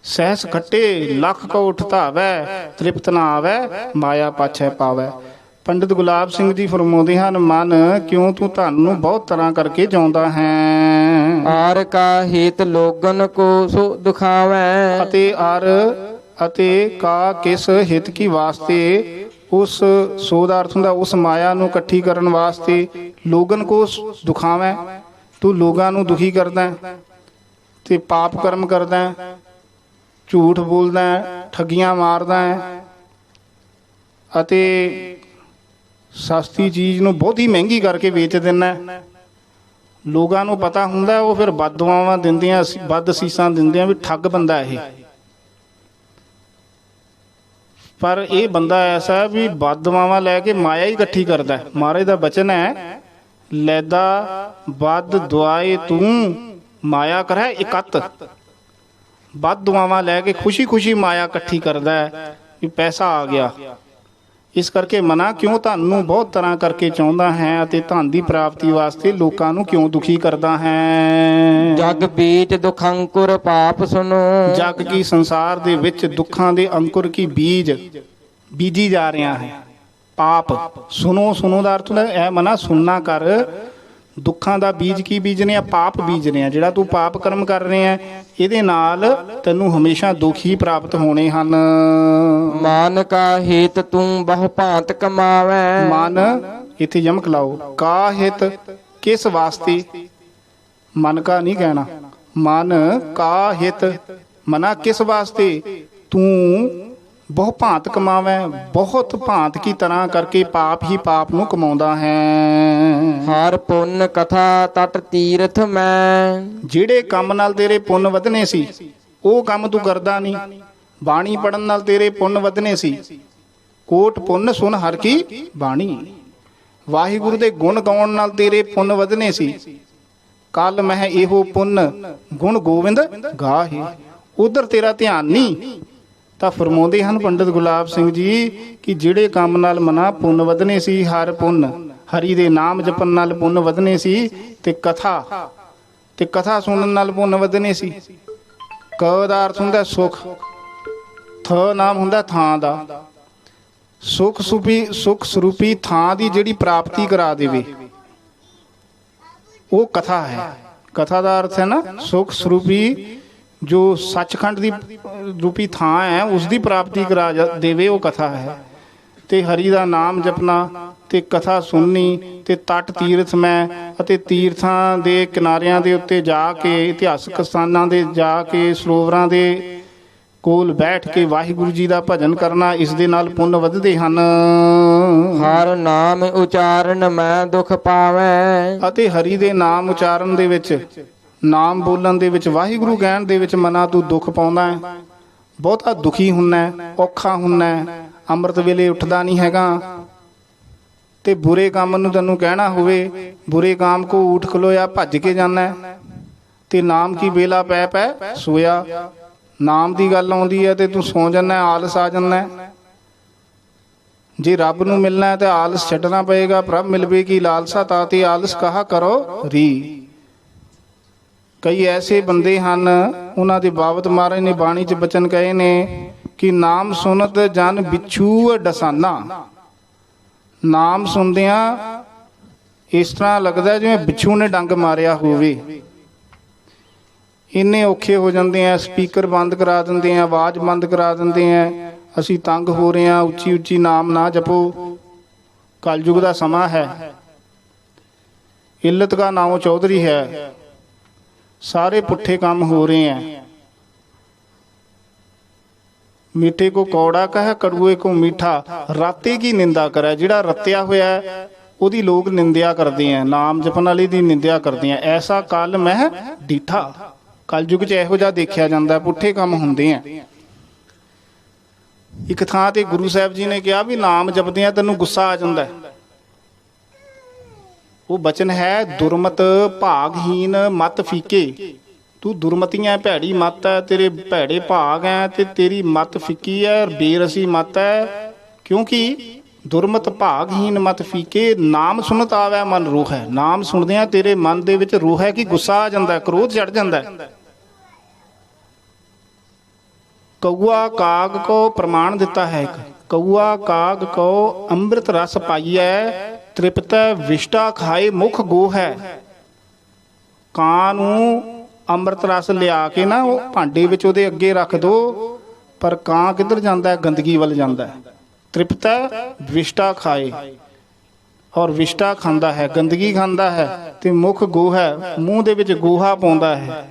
Speaker 1: ਸਹਿਸ ਖੱਟੇ ਲੱਖ ਕੋ ਉਠਤਾਵੈ, ਤ੍ਰਿਪਤ ਨਾ ਆਵੈ, ਮਾਇਆ ਪਾਛੈ ਪਾਵੈ। ਪੰਡਿਤ ਗੁਲਾਬ ਸਿੰਘ ਜੀ ਫਰਮਾਉਂਦੇ ਹਨ ਮਨ ਕਿਉਂ ਤੂੰ ਧਨ ਨੂੰ ਬਹੁਤ ਤਰ੍ਹਾਂ ਕਰਕੇ ਚਾਹੁੰਦਾ ਹੈ।
Speaker 2: ਆਰ ਕਾ ਹਿਤ ਲੋਗਨ ਕੋ ਸੋ ਦੁਖਾਵੈ।
Speaker 1: ਅਤੇ ਕਾ ਕਿਸ ਹਿਤ ਕੀ ਵਾਸਤੇ, ਉਸ ਸੋ ਦਾ ਅਰਥ ਹੁੰਦਾ ਉਸ ਮਾਇਆ ਨੂੰ ਇਕੱਠੀ ਕਰਨ ਵਾਸਤੇ, ਲੋਗਨ ਕੋ ਦੁਖਾਵੈ, ਤੂੰ ਲੋਕਾਂ ਨੂੰ ਦੁਖੀ ਕਰਦਾ ਤੇ ਪਾਪ ਕਰਮ ਕਰਦਾ ਝੂਠ ਬੋਲਦਾ ਹੈ, ਠੱਗੀਆਂ ਮਾਰਦਾ ਹੈ ਅਤੇ ਸਸਤੀ ਚੀਜ਼ ਨੂੰ ਬਹੁਤੀ ਮਹਿੰਗੀ ਕਰਕੇ ਵੇਚ ਦਿੰਦਾ ਹੈ। ਲੋਕਾਂ ਨੂੰ ਪਤਾ ਹੁੰਦਾ, ਉਹ ਫਿਰ ਬਦਦੁਆਵਾਂ ਦਿੰਦੇ ਆ, ਬਦ ਅਸੀਸਾਂ ਦਿੰਦੇ ਆ ਵੀ ਠੱਗ ਬੰਦਾ ਇਹ। ਪਰ ਇਹ ਬੰਦਾ ਐਸਾ ਵੀ ਬਦਦੁਆਵਾਂ ਲੈ ਕੇ ਮਾਇਆ ਹੀ ਇਕੱਠੀ ਕਰਦਾ। ਮਹਾਰਾਜ ਦਾ ਬਚਨ ਹੈ, ਲੈਦਾ ਬਦ ਦੁਆਏ ਤੂੰ ਮਾਇਆ ਕਰੈ ਇਕੱਤ। ਬਦਦੁਆਵਾਂ ਲੈ ਕੇ ਖੁਸ਼ੀ ਖੁਸ਼ੀ ਮਾਇਆ ਇਕੱਠੀ ਕਰਦਾ ਹੈ ਵੀ ਪੈਸਾ ਆ ਗਿਆ। ਇਸ ਕਰਕੇ ਮਨਾ ਕਿਉਂ ਧਨ ਨੂੰ ਬਹੁਤ ਤਰ੍ਹਾਂ ਕਰਕੇ ਚਾਹੁੰਦਾ ਹੈ ਅਤੇ ਧਨ ਦੀ ਪ੍ਰਾਪਤੀ ਵਾਸਤੇ ਲੋਕਾਂ ਨੂੰ ਕਿਉਂ ਦੁਖੀ ਕਰਦਾ ਹੈ।
Speaker 2: ਜਗ ਬੀਜ ਦੁਖ ਅੰਕੁਰ ਪਾਪ ਸੁਨੋ।
Speaker 1: ਜਗ ਕੀ ਸੰਸਾਰ ਦੇ ਵਿੱਚ ਦੁੱਖਾਂ ਦੇ ਅੰਕੁਰ ਕੀ ਬੀਜ ਬੀਜੀ ਜਾ ਰਿਹਾ ਹੈ। ਪਾਪ ਸੁਨੋ, ਸੁਨੋ ਦਾ ਅਰਥ ਹੁੰਦਾ ਇਹ ਮਨਾ ਸੁਣਨਾ ਕਰ। ਦੁੱਖਾਂ ਦਾ ਬੀਜ ਕੀ ਬੀਜਨੇ ਆ? ਪਾਪ ਬੀਜਨੇ ਆ। ਜਿਹੜਾ ਤੂੰ ਪਾਪ ਕਰਮ ਕਰ ਰਿਹਾ ਇਹਦੇ ਨਾਲ ਤੈਨੂੰ ਹਮੇਸ਼ਾ ਦੁੱਖ ਹੀ ਪ੍ਰਾਪਤ ਹੋਣੇ ਹਨ।
Speaker 2: ਮਾਨ ਕਾ ਹਿਤ ਤੂੰ ਬਹੁ ਭਾਂਤ ਕਮਾਵੈ।
Speaker 1: ਮਨ ਇੱਥੇ ਯਮਕ ਲਾਓ। ਕਾ ਹਿਤ ਕਿਸ ਵਾਸਤੇ? ਮਨ ਕਾ ਨਹੀਂ ਕਹਿਣਾ, ਮਨ ਕਾ ਹਿਤ ਮਨਾ ਕਿਸ ਵਾਸਤੇ? ਤੂੰ ਬਹੁ ਭਾਂਤ ਕਮਾਵੈ, ਬਹੁਤ ਭਾਂਤ ਕੀ ਤਰ੍ਹਾਂ ਕਰਕੇ ਪਾਪ ਹੀ ਪਾਪ ਨੂੰ ਕਮਾਉਂਦਾ ਹੈ।
Speaker 2: ਹਰ ਪੁੰਨ ਕਥਾ ਤਟ ਤੀਰਥ ਮੈਂ। ਜਿਹੜੇ
Speaker 1: ਕੰਮ ਨਾਲ ਤੇਰੇ ਪੁੰਨ ਵਧਨੇ ਸੀ ਉਹ ਕੰਮ ਤੂੰ ਕਰਦਾ ਨਹੀਂ। ਬਾਣੀ ਪੜਨ ਨਾਲ ਤੇਰੇ ਪੁੰਨ ਵਧਨੇ ਸੀ। ਕੋਟ ਪੁੰਨ ਸੁਨ ਹਰ ਕੀ ਬਾਣੀ। ਵਾਹਿਗੁਰੂ ਦੇ ਗੁਣ ਗਾਉਣ ਨਾਲ ਤੇਰੇ ਪੁੰਨ ਵਧਨੇ ਸੀ। ਕੱਲ ਮਹਿ ਇਹੋ ਪੁੰਨ ਗੁਣ ਗੋਬਿੰਦ ਗਾਹੇ। ਉਧਰ ਤੇਰਾ ਧਿਆਨ ਨਹੀਂ। ਤਾਂ ਫਰਮਾਉਂਦੇ ਹਨ ਪੰਡਿਤ ਗੁਲਾਬ ਸਿੰਘ ਜੀ ਕਿ ਜਿਹੜੇ ਕੰਮ ਨਾਲ ਮਨਾ ਪੁੰਨ ਵਧਨੇ ਸੀ, ਹਰ ਪੁੰਨ ਹਰੀ ਦੇ ਨਾਮ ਜਪਣ ਨਾਲ ਪੁੰਨ ਵਧਨੇ ਸੀ, ਤੇ ਕਥਾ ਸੁਣਨ ਨਾਲ ਪੁੰਨ ਵਧਨੇ ਸੀ। ਕ ਦਾ ਅਰਥ ਹੁੰਦਾ ਸੁਖ, ਥ ਨਾਮ ਹੁੰਦਾ ਥਾਂ ਦਾ। ਸੁਖ ਸਰੂਪੀ ਥਾਂ ਦੀ ਜਿਹੜੀ ਪ੍ਰਾਪਤੀ ਕਰਾ ਦੇਵੇ ਉਹ ਕਥਾ ਹੈ। ਕਥਾ ਦਾ ਅਰਥ ਹੈ ਨਾ ਸੁਖ ਸਰੂਪੀ ਜੋ ਸੱਚਖੰਡ ਦੀ ਰੂਪੀ ਥਾਂ ਹੈ ਉਸ ਦੀ ਪ੍ਰਾਪਤੀ ਕਰਾ ਦੇਵੇ ਉਹ ਕਥਾ ਹੈ। ਤੇ ਹਰੀ ਦਾ ਨਾਮ ਜਪਣਾ ਤੇ ਕਥਾ ਸੁਣਨੀ ਤੇ ਤਟ ਤੀਰਥ ਮੈਂ ਅਤੇ ਤੀਰਥਾਂ ਦੇ ਕਿਨਾਰਿਆਂ ਦੇ ਉੱਤੇ ਜਾ ਕੇ, ਇਤਿਹਾਸਕ ਸਥਾਨਾਂ ਦੇ ਜਾ ਕੇ, ਸਰੋਵਰਾਂ ਦੇ ਕੋਲ ਬੈਠ ਕੇ ਵਾਹਿਗੁਰੂ ਜੀ ਦਾ ਭਜਨ ਕਰਨਾ, ਇਸ ਦੇ ਨਾਲ ਪੁੰਨ ਵਧਦੇ ਹਨ।
Speaker 2: ਹਰ ਨਾਮ ਉਚਾਰਨ ਮੈਂ ਦੁਖ ਪਾਵੈ। ਅਤੇ
Speaker 1: ਹਰੀ ਦੇ ਨਾਮ ਉਚਾਰਨ ਦੇ ਵਿੱਚ, ਨਾਮ ਬੋਲਣ ਦੇ ਵਿੱਚ, ਵਾਹਿਗੁਰੂ ਕਹਿਣ ਦੇ ਵਿੱਚ ਮਨਾ ਤੂੰ ਦੁੱਖ ਪਾਉਂਦਾ ਹੈ। ਬਹੁਤਾ ਦੁਖੀ ਹੁੰਨਾ, ਔਖਾ ਹੁੰਨਾ, ਅੰਮ੍ਰਿਤ ਵੇਲੇ ਉੱਠਦਾ ਨਹੀਂ ਹੈਗਾ। ਤੇ ਬੁਰੇ ਕੰਮ ਨੂੰ ਤੈਨੂੰ ਕਹਿਣਾ ਹੋਵੇ, ਬੁਰੇ ਕਾਮ ਕੋ ਊਠ ਖਲੋਇਆ, ਭੱਜ ਕੇ ਜਾਣਾ। ਤੇ ਨਾਮ ਕੀ ਵੇਲਾ ਪੈ ਪੈ ਸੋਇਆ। ਨਾਮ ਦੀ ਗੱਲ ਆਉਂਦੀ ਹੈ ਤੇ ਤੂੰ ਸੌ ਜਾਂਦਾ, ਆਲਸ ਆ ਜਾਂਦਾ। ਜੇ ਰੱਬ ਨੂੰ ਮਿਲਣਾ ਹੈ ਤੇ ਆਲਸ ਛੱਡਣਾ ਪਏਗਾ। ਪ੍ਰਭ ਮਿਲਵੇ ਕੀ ਲਾਲਸਾ ਤਾਤੇ ਆਲਸ ਕਹਾ ਕਰੋ ਰੀ। ਕਈ ਐਸੇ ਬੰਦੇ ਹਨ, ਉਹਨਾਂ ਦੇ ਬਾਬਤ ਮਹਾਰਾਜ ਨੇ ਬਾਣੀ 'ਚ ਬਚਨ ਕਹੇ ਨੇ ਕਿ ਨਾਮ ਸੁਨਤ ਜਨ ਬਿਛੂ ਡਸਾਨਾ। ਨਾਮ ਸੁਣਦਿਆਂ ਇਸ ਤਰ੍ਹਾਂ ਲੱਗਦਾ ਜਿਵੇਂ ਬਿੱਛੂ ਨੇ ਡੰਗ ਮਾਰਿਆ ਹੋਵੇ। ਇੰਨੇ ਔਖੇ ਹੋ ਜਾਂਦੇ ਆ, ਸਪੀਕਰ ਬੰਦ ਕਰਾ ਦਿੰਦੇ ਆ, ਆਵਾਜ਼ ਬੰਦ ਕਰਾ ਦਿੰਦੇ ਆ। ਅਸੀਂ ਤੰਗ ਹੋ ਰਹੇ ਹਾਂ, ਉੱਚੀ ਉੱਚੀ ਨਾਮ ਨਾ ਜਪੋ। ਕਲਯੁਗ ਦਾ ਸਮਾਂ ਹੈ। ਇੱਲਤ ਕਾ ਨਾਮ ਚੌਧਰੀ ਹੈ। ਸਾਰੇ ਪੁੱਠੇ ਕੰਮ ਹੋ ਰਹੇ ਆ। ਮੀਠੇ ਕੋ ਕੌੜਾ ਕਹੈ, ਕੜੂਏ ਕੋ ਮੀਠਾ। ਰਾਤੇ ਕੀ ਨਿੰਦਾ ਕਰੇ। ਜਿਹੜਾ ਰੱਤਿਆ ਹੋਇਆ ਉਹਦੀ ਲੋਕ ਨਿੰਦਿਆ ਕਰਦੇ ਆ, ਨਾਮ ਜਪਣ ਵਾਲੇ ਦੀ ਨਿੰਦਿਆ ਕਰਦੇ ਆ। ਐਸਾ ਕਲ ਮਹਿ ਡੀਠਾ। ਕਲਯੁਗ 'ਚ ਇਹੋ ਜਿਹਾ ਦੇਖਿਆ ਜਾਂਦਾ, ਪੁੱਠੇ ਕੰਮ ਹੁੰਦੇ ਆ। ਇੱਕ ਥਾਂ ਤੇ ਗੁਰੂ ਸਾਹਿਬ ਜੀ ਨੇ ਕਿਹਾ ਵੀ ਨਾਮ ਜਪਦਿਆਂ ਤੈਨੂੰ ਗੁੱਸਾ ਆ ਜਾਂਦਾ। ਉਹ ਬਚਨ ਹੈ, ਦੁਰਮਤ ਭਾਗਹੀਨ ਮਤ ਫੀਕੇ। ਤੂੰ ਦੁਰਮਤੀਆਂ, ਭੈੜੀ ਮੱਤ ਹੈ, ਤੇਰੇ ਭੈੜੇ ਭਾਗ ਹੈ ਤੇ ਤੇਰੀ ਮੱਤ ਫਿੱਕੀ ਹੈ, ਬੇਰਸੀ ਮੱਤ ਹੈ। ਕਿਉਂਕਿ ਦੁਰਮਤ ਭਾਗਹੀਨ ਮਤ ਫੀਕੇ, ਨਾਮ ਸੁਣਤ ਆਵੈ ਮਨ ਰੋਹ ਹੈ। ਨਾਮ ਸੁਣਦਿਆਂ ਤੇਰੇ ਮਨ ਦੇ ਵਿੱਚ ਰੋਹ ਹੈ ਕਿ ਗੁੱਸਾ ਆ ਜਾਂਦਾ, ਕ੍ਰੋਧ ਚੜ ਜਾਂਦਾ। ਕਊਆ ਕਾਗ ਕੋ ਪ੍ਰਮਾਣ ਦਿੱਤਾ ਹੈ। ਇੱਕ ਕਊਆ ਕਾਗ ਕੋ ਅੰਮ੍ਰਿਤ ਰਸ ਪਾਈਐ, ਤ੍ਰਿਪਤੈ ਵਿਸ਼ਟਾ ਖਾਏ ਮੁਖ ਗੋ ਹੈ। ਕਾਂ ਨੂੰ ਅੰਮ੍ਰਿਤ ਰਸ ਲਿਆ ਕੇ ਨਾ ਉਹ ਭਾਂਡੇ ਵਿੱਚ ਉਹਦੇ ਅੱਗੇ ਰੱਖ ਦੋ, ਪਰ ਕਾਂ ਕਿੱਧਰ ਜਾਂਦਾ? ਗੰਦਗੀ ਵੱਲ ਜਾਂਦਾ। ਤ੍ਰਿਪਤੈ ਵਿਸ਼ਟਾ ਖਾਏ, ਔਰ ਵਿਸ਼ਟਾ ਖਾਂਦਾ ਹੈ, ਗੰਦਗੀ ਖਾਂਦਾ ਹੈ। ਤੇ ਮੁਖ ਗੋ ਹੈ, ਮੂੰਹ ਦੇ ਵਿੱਚ ਗੋਹਾ ਪਾਉਂਦਾ ਹੈ।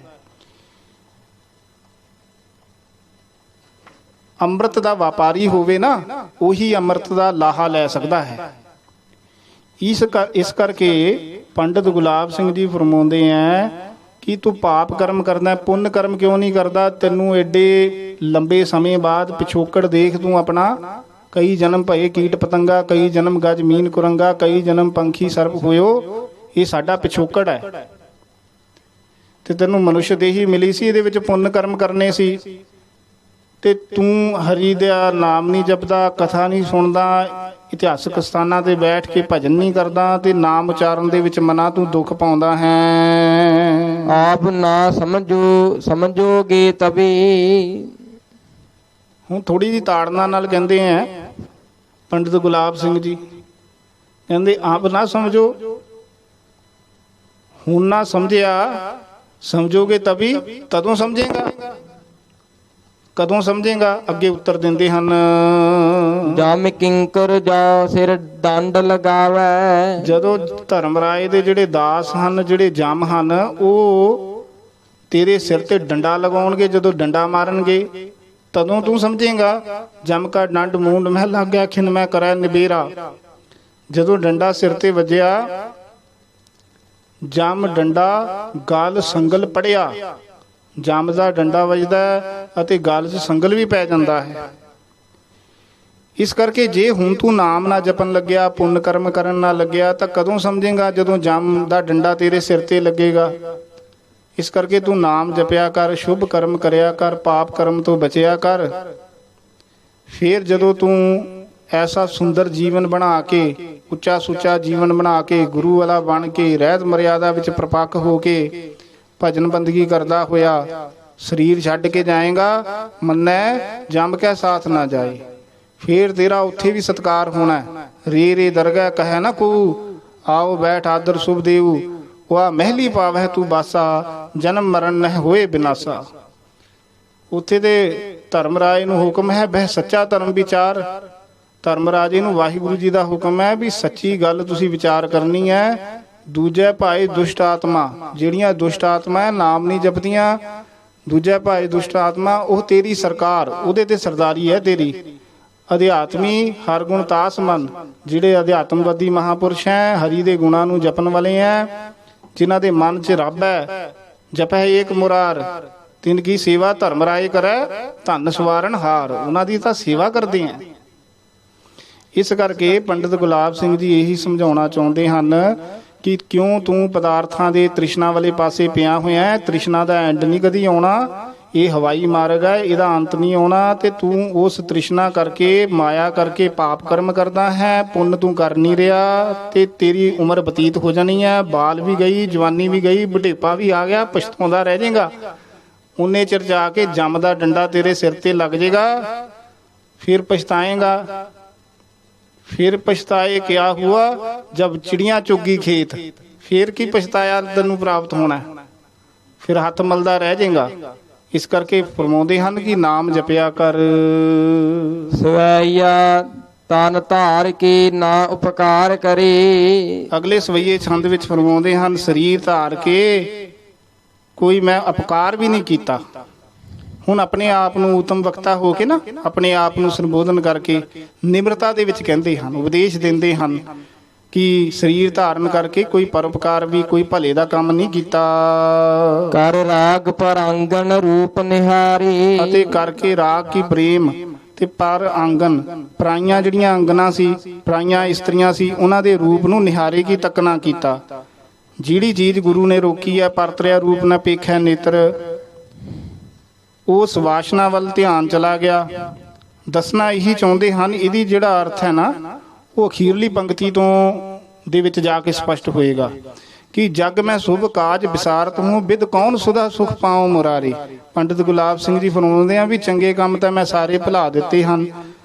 Speaker 1: ਅੰਮ੍ਰਿਤ ਦਾ ਵਪਾਰੀ ਹੋਵੇ ਨਾ, ਉਹੀ ਅੰਮ੍ਰਿਤ ਦਾ ਲਾਹਾ ਲੈ ਸਕਦਾ ਹੈ। ਇਸ ਕਰਕੇ ਪੰਡਿਤ ਗੁਲਾਬ ਸਿੰਘ ਜੀ ਫਰਮਾਉਂਦੇ ਆ ਕਿ ਤੂੰ ਪਾਪ ਕਰਮ ਕਰਦਾ, ਪੁੰਨ ਕਰਮ ਕਿਉਂ ਨਹੀਂ ਕਰਦਾ? ਤੈਨੂੰ ਐਡੇ ਲੰਬੇ ਸਮੇਂ ਬਾਅਦ ਪਿਛੋਕੜ ਦੇਖ ਤੂੰ ਆਪਣਾ, ਕਈ ਜਨਮ ਭਏ ਕੀਟ ਪਤੰਗਾ, ਕਈ ਜਨਮ ਗਜ ਮੀਨ ਕੁਰੰਗਾ, ਕਈ ਜਨਮ ਪੰਖੀ ਸਰਪ ਹੋਇਓ। ਇਹ ਸਾਡਾ ਪਿਛੋਕੜ ਹੈ ਤੇ ਤੈਨੂੰ ਮਨੁੱਖ ਦੇਹੀ ਮਿਲੀ ਸੀ, ਇਹਦੇ ਵਿੱਚ ਪੁੰਨ ਕਰਮ ਕਰਨੇ ਸੀ ਤੇ ਤੂੰ ਹਰੀ ਦਾ ਨਾਮ ਨਹੀਂ ਜਪਦਾ, ਕਥਾ ਨਹੀਂ ਸੁਣਦਾ, ਇਤਿਹਾਸਕ ਸਥਾਨਾਂ ਤੇ ਬੈਠ ਕੇ ਭਜਨ ਨਹੀਂ ਕਰਦਾ ਤੇ ਨਾਮ ਉਚਾਰਨ ਦੇ ਵਿੱਚ ਮਨਾਂ ਤੂੰ ਦੁੱਖ ਪਾਉਂਦਾ ਹੈ।
Speaker 2: ਆਪ ਨਾ ਸਮਝੋਗੇ ਤਬੇ।
Speaker 1: ਹੁਣ ਥੋੜੀ ਜਿਹੀ ਤਾੜਨਾ ਨਾਲ ਕਹਿੰਦੇ ਆ ਪੰਡਿਤ ਗੁਲਾਬ ਸਿੰਘ ਜੀ, ਕਹਿੰਦੇ ਆਪ ਨਾ ਸਮਝੋ, ਹੁਣ ਨਾ ਸਮਝਿਆ, ਸਮਝੋਗੇ ਤभी, ਤਦੋਂ ਸਮਝੇਗਾ। ਕਦੋਂ ਸਮਝੇਗਾ? ਅੱਗੇ ਉੱਤਰ ਦਿੰਦੇ ਹਨ,
Speaker 2: ਜਮ ਕਿੰਕਰ ਜਾ ਸਿਰ ਦੰਡ ਲਗਾਵੇ।
Speaker 1: ਜਦੋਂ ਧਰਮ ਰਾਏ ਦੇ ਜਿਹੜੇ ਦਾਸ ਹਨ, ਜਿਹੜੇ ਜਮ ਹਨ, ਉਹ ਤੇਰੇ ਸਿਰ ਤੇ ਡੰਡਾ ਲਗਾਉਣਗੇ, ਜਦੋਂ ਡੰਡਾ ਮਾਰਨਗੇ ਤਦੋਂ ਤੂੰ ਸਮਝੇਗਾ। ਜਮ ਕਾ ਡੰਡ ਮੂੰਡ ਮਹਿ ਲੱਗ ਗਿਆ, ਖਿਨ ਮੈਂ ਕਰਾਂ ਨਿਬੇਰਾ। ਜਦੋਂ ਡੰਡਾ ਸਿਰ ਤੇ ਵੱਜਿਆ, ਜਮ ਡੰਡਾ ਗਲ ਸੰਗਲ ਪੜਿਆ। ਜਮ ਦਾ ਡੰਡਾ ਵੱਜਦਾ ਅਤੇ ਗਲ 'ਚ ਸੰਗਲ ਵੀ ਪੈ ਜਾਂਦਾ ਹੈ। ਇਸ ਕਰਕੇ ਜੇ ਹੁਣ ਤੂੰ ਨਾਮ ਨਾ ਜਪਣ ਲੱਗਿਆ, ਪੁੰਨ ਕਰਮ ਕਰਨ ਨਾ ਲੱਗਿਆ, ਤਾਂ ਕਦੋਂ ਸਮਝੇਗਾ? ਜਦੋਂ ਜਮ ਦਾ ਡੰਡਾ ਤੇਰੇ ਸਿਰ ਤੇ ਲੱਗੇਗਾ। ਇਸ ਕਰਕੇ ਤੂੰ ਨਾਮ ਜਪਿਆ ਕਰ, ਸ਼ੁਭ ਕਰਮ ਕਰਿਆ ਕਰ, ਪਾਪ ਕਰਮ ਤੋਂ ਬਚਿਆ ਕਰ। ਫਿਰ ਜਦੋਂ ਤੂੰ ਐਸਾ ਸੁੰਦਰ ਜੀਵਨ ਬਣਾ ਕੇ, ਉੱਚਾ ਸੁੱਚਾ ਜੀਵਨ ਬਣਾ ਕੇ, ਗੁਰੂ ਵਾਲਾ ਬਣ ਕੇ, ਰਹਿਤ ਮਰਿਆਦਾ ਵਿੱਚ ਪ੍ਰਪੱਕ ਹੋ ਕੇ ਭਜਨ ਬੰਦਗੀ ਕਰਦਾ ਹੋਇਆ ਸਰੀਰ ਛੱਡ ਕੇ ਜਾਏਗਾ, ਮੰਨੈ ਜੰਮ ਕੇ ਸਾਥ ਨਾ ਜਾਏ। ਫੇਰ ਤੇਰਾ ਉੱਥੇ ਵੀ ਸਤਿਕਾਰ ਹੋਣਾ। ਰੇ ਰੇ ਦਰਗਾਹ ਕਹੈ ਨਾ ਕੋ, ਆਓ ਬੈਠ ਆਦਰ ਸੁਭ ਦੇਉ। ਵਾ ਮਹਿਲੀ ਪਾਵਹਿ ਤੂੰ ਬਾਸਾ, ਜਨਮ ਮਰਨ ਨਹਿ ਹੋਏ ਬਿਨਾਸਾ। ਉੱਥੇ ਦੇ ਧਰਮ ਰਾਏ ਨੂੰ ਹੁਕਮ ਹੈ ਬਹਿ ਸੱਚਾ ਧਰਮ ਵਿਚਾਰ। ਧਰਮ ਰਾਜੇ ਨੂੰ ਵਾਹਿਗੁਰੂ ਜੀ ਦਾ ਹੁਕਮ ਹੈ ਵੀ ਸੱਚੀ ਗੱਲ ਤੁਸੀਂ ਵਿਚਾਰ ਕਰਨੀ ਹੈ। ਦੂਜੇ ਭਾਈ ਦੁਸ਼ਟ ਆਤਮਾ, ਜਿਹੜੀਆਂ ਦੁਸ਼ਟ ਆਤਮਾ ਨਾਮ ਨਹੀਂ ਜਪਦੀਆਂ, ਦੂਜੇ ਭਾਈ ਦੁਸ਼ਟ ਆਤਮਾ, ਉਹ ਤੇਰੀ ਸਰਕਾਰ, ਉਹਦੇ ਤੇ ਸਰਦਾਰੀ ਹੈ ਤੇਰੀ। ਅਧਿਆਤਮੀ ਹਰ ਗੁਣ ਤਾਸ ਮਨ, ਜਿਹੜੇ ਅਧਿਆਤਮਵਾਦੀ ਮਹਾਪੁਰਸ਼ ਹੈ, ਹਰੀ ਦੇ ਗੁਣਾਂ ਨੂੰ ਜਪਣ ਵਾਲੇ ਹੈ, ਜਿਨ੍ਹਾਂ ਦੇ ਮਨ 'ਚ ਰੱਬ ਹੈ। ਜਪੈ ਏਕ ਮੁਰਾਰ ਤਿਨ ਕੀ ਸੇਵਾ ਧਰਮ ਰਾਏ ਕਰੈ, ਧਨ ਸਵਾਰਨ ਹਾਰ। ਉਹਨਾਂ ਦੀ ਤਾਂ ਸੇਵਾ ਕਰਦੇ ਆ। ਇਸ ਕਰਕੇ ਪੰਡਿਤ ਗੁਲਾਬ ਸਿੰਘ ਜੀ ਇਹੀ ਸਮਝਾਉਣਾ ਚਾਹੁੰਦੇ ਹਨ ਕਿ ਕਿਉਂ ਤੂੰ ਪਦਾਰਥਾਂ ਦੇ ਤ੍ਰਿਸ਼ਨਾ ਵਾਲੇ ਪਾਸੇ ਪਿਆ ਹੋਇਆ ਹੈ। ਤ੍ਰਿਸ਼ਨਾ ਦਾ ਐਂਡ ਨਹੀਂ ਕਦੀ ਆਉਣਾ, ਇਹ ਹਵਾਈ ਮਾਰਗ ਹੈ, ਇਹਦਾ ਅੰਤ ਨਹੀਂ ਆਉਣਾ। ਤੇ ਤੂੰ ਉਸ ਤ੍ਰਿਸ਼ਨਾ ਕਰਕੇ, ਮਾਇਆ ਕਰਕੇ ਪਾਪ ਕਰਮ ਕਰਦਾ ਹੈ, ਪੁੰਨ ਤੂੰ ਕਰ ਨਹੀਂ ਰਿਹਾ ਤੇ ਤੇਰੀ ਉਮਰ ਬਤੀਤ ਹੋ ਜਾਣੀ ਹੈ। ਬਾਲ ਵੀ ਗਈ, ਜਵਾਨੀ ਵੀ ਗਈ, ਬੁਢੇਪਾ ਵੀ ਆ ਗਿਆ, ਪਛਤਾਉਂਦਾ ਰਹਿ ਜਾਏਗਾ। ਉਹਨੇ ਚਿਰ ਜਾ ਕੇ ਜੰਮ ਦਾ ਡੰਡਾ ਤੇਰੇ ਸਿਰ ਤੇ ਲੱਗ ਜਾਏਗਾ, ਫਿਰ ਪਛਤਾਏਗਾ। फिर पछताए क्या हुआ जब चिड़िया चुगी खेत। फिर की पछताया तैनूं प्राप्त होना, फिर हथ मलदा रह जाएगा। इस करके फरमाउंदे हन कि नाम जपिया कर।
Speaker 2: सवैया तन धार के ना उपकार करे।
Speaker 1: अगले सवैये छंद विच फरमाउंदे हन शरीर धार के कोई मैं उपकार भी नहीं कीता। ਹੁਣ ਆਪਣੇ ਆਪ ਨੂੰ ਉਤਮ ਵਕਤਾ ਹੋ ਕੇ ਨਾ, ਆਪਣੇ ਆਪ ਨੂੰ ਸੰਬੋਧਨ ਕਰਕੇ ਨਿਮਰਤਾ ਦੇ ਵਿੱਚ ਕਹਿੰਦੇ ਹਨ, ਉਪਦੇਸ਼ ਦਿੰਦੇ ਹਨ ਕਿ ਸਰੀਰ ਧਾਰਨ ਕਰਕੇ ਕੋਈ ਪਰਉਪਕਾਰ ਵੀ, ਕੋਈ ਭਲੇ ਦਾ ਕੰਮ ਨਹੀਂ ਕੀਤਾ।
Speaker 2: ਕਰ ਰਾਗ ਪਰਾਂਗਣ ਰੂਪ ਨਿਹਾਰੇ।
Speaker 1: ਅਤੇ ਕਰਕੇ ਰਾਗ ਕੀ ਪ੍ਰੇਮ ਤੇ ਪਰ ਆਂਗਨ, ਪਰਾਈਆਂ ਜਿਹੜੀਆਂ ਅੰਗਨਾਂ ਸੀ, ਪਰਾਈਆਂ ਇਸਤਰੀਆਂ ਸੀ, ਉਹਨਾਂ ਦੇ ਰੂਪ ਨੂੰ ਨਿਹਾਰੇ ਕੀ ਤੱਕਣਾ ਕੀਤਾ। ਜਿਹੜੀ ਚੀਜ਼ ਗੁਰੂ ਨੇ ਰੋਕੀ ਹੈ, ਪਰਤਰਿਆ ਰੂਪ ਨਾ ਪੇਖੈ ਨੇਤਰ, ਉਸ ਵਾਸ਼ਨਾ ਵੱਲ ਧਿਆਨ ਚਲਾ ਗਿਆ। ਦੱਸਣਾ ਇਹੀ ਚਾਹੁੰਦੇ ਹਨ, ਇਹਦੀ ਜਿਹੜਾ ਅਰਥ ਹੈ ਨਾ, ਉਹ ਅਖੀਰਲੀ ਪੰਕਤੀ ਤੋਂ ਦੇ ਵਿੱਚ ਜਾ ਕੇ ਸਪਸ਼ਟ ਹੋਏਗਾ ਕਿ ਜਗ ਮੈਂ ਸ਼ੁਭ ਕਾਜ ਵਿਸਾਰਤ ਹੂੰ, ਬਿਦ ਕੌਣ ਸੁਦਾ ਸੁਖ ਪਾਉ ਮੁਰਾਰੇ। ਪੰਡਿਤ ਗੁਲਾਬ ਸਿੰਘ ਜੀ ਫਰਮਾਉਂਦੇ ਆ ਵੀ ਚੰਗੇ ਕੰਮ ਤਾਂ ਮੈਂ ਸਾਰੇ ਭੁਲਾ ਦਿੱਤੇ ਹਨ,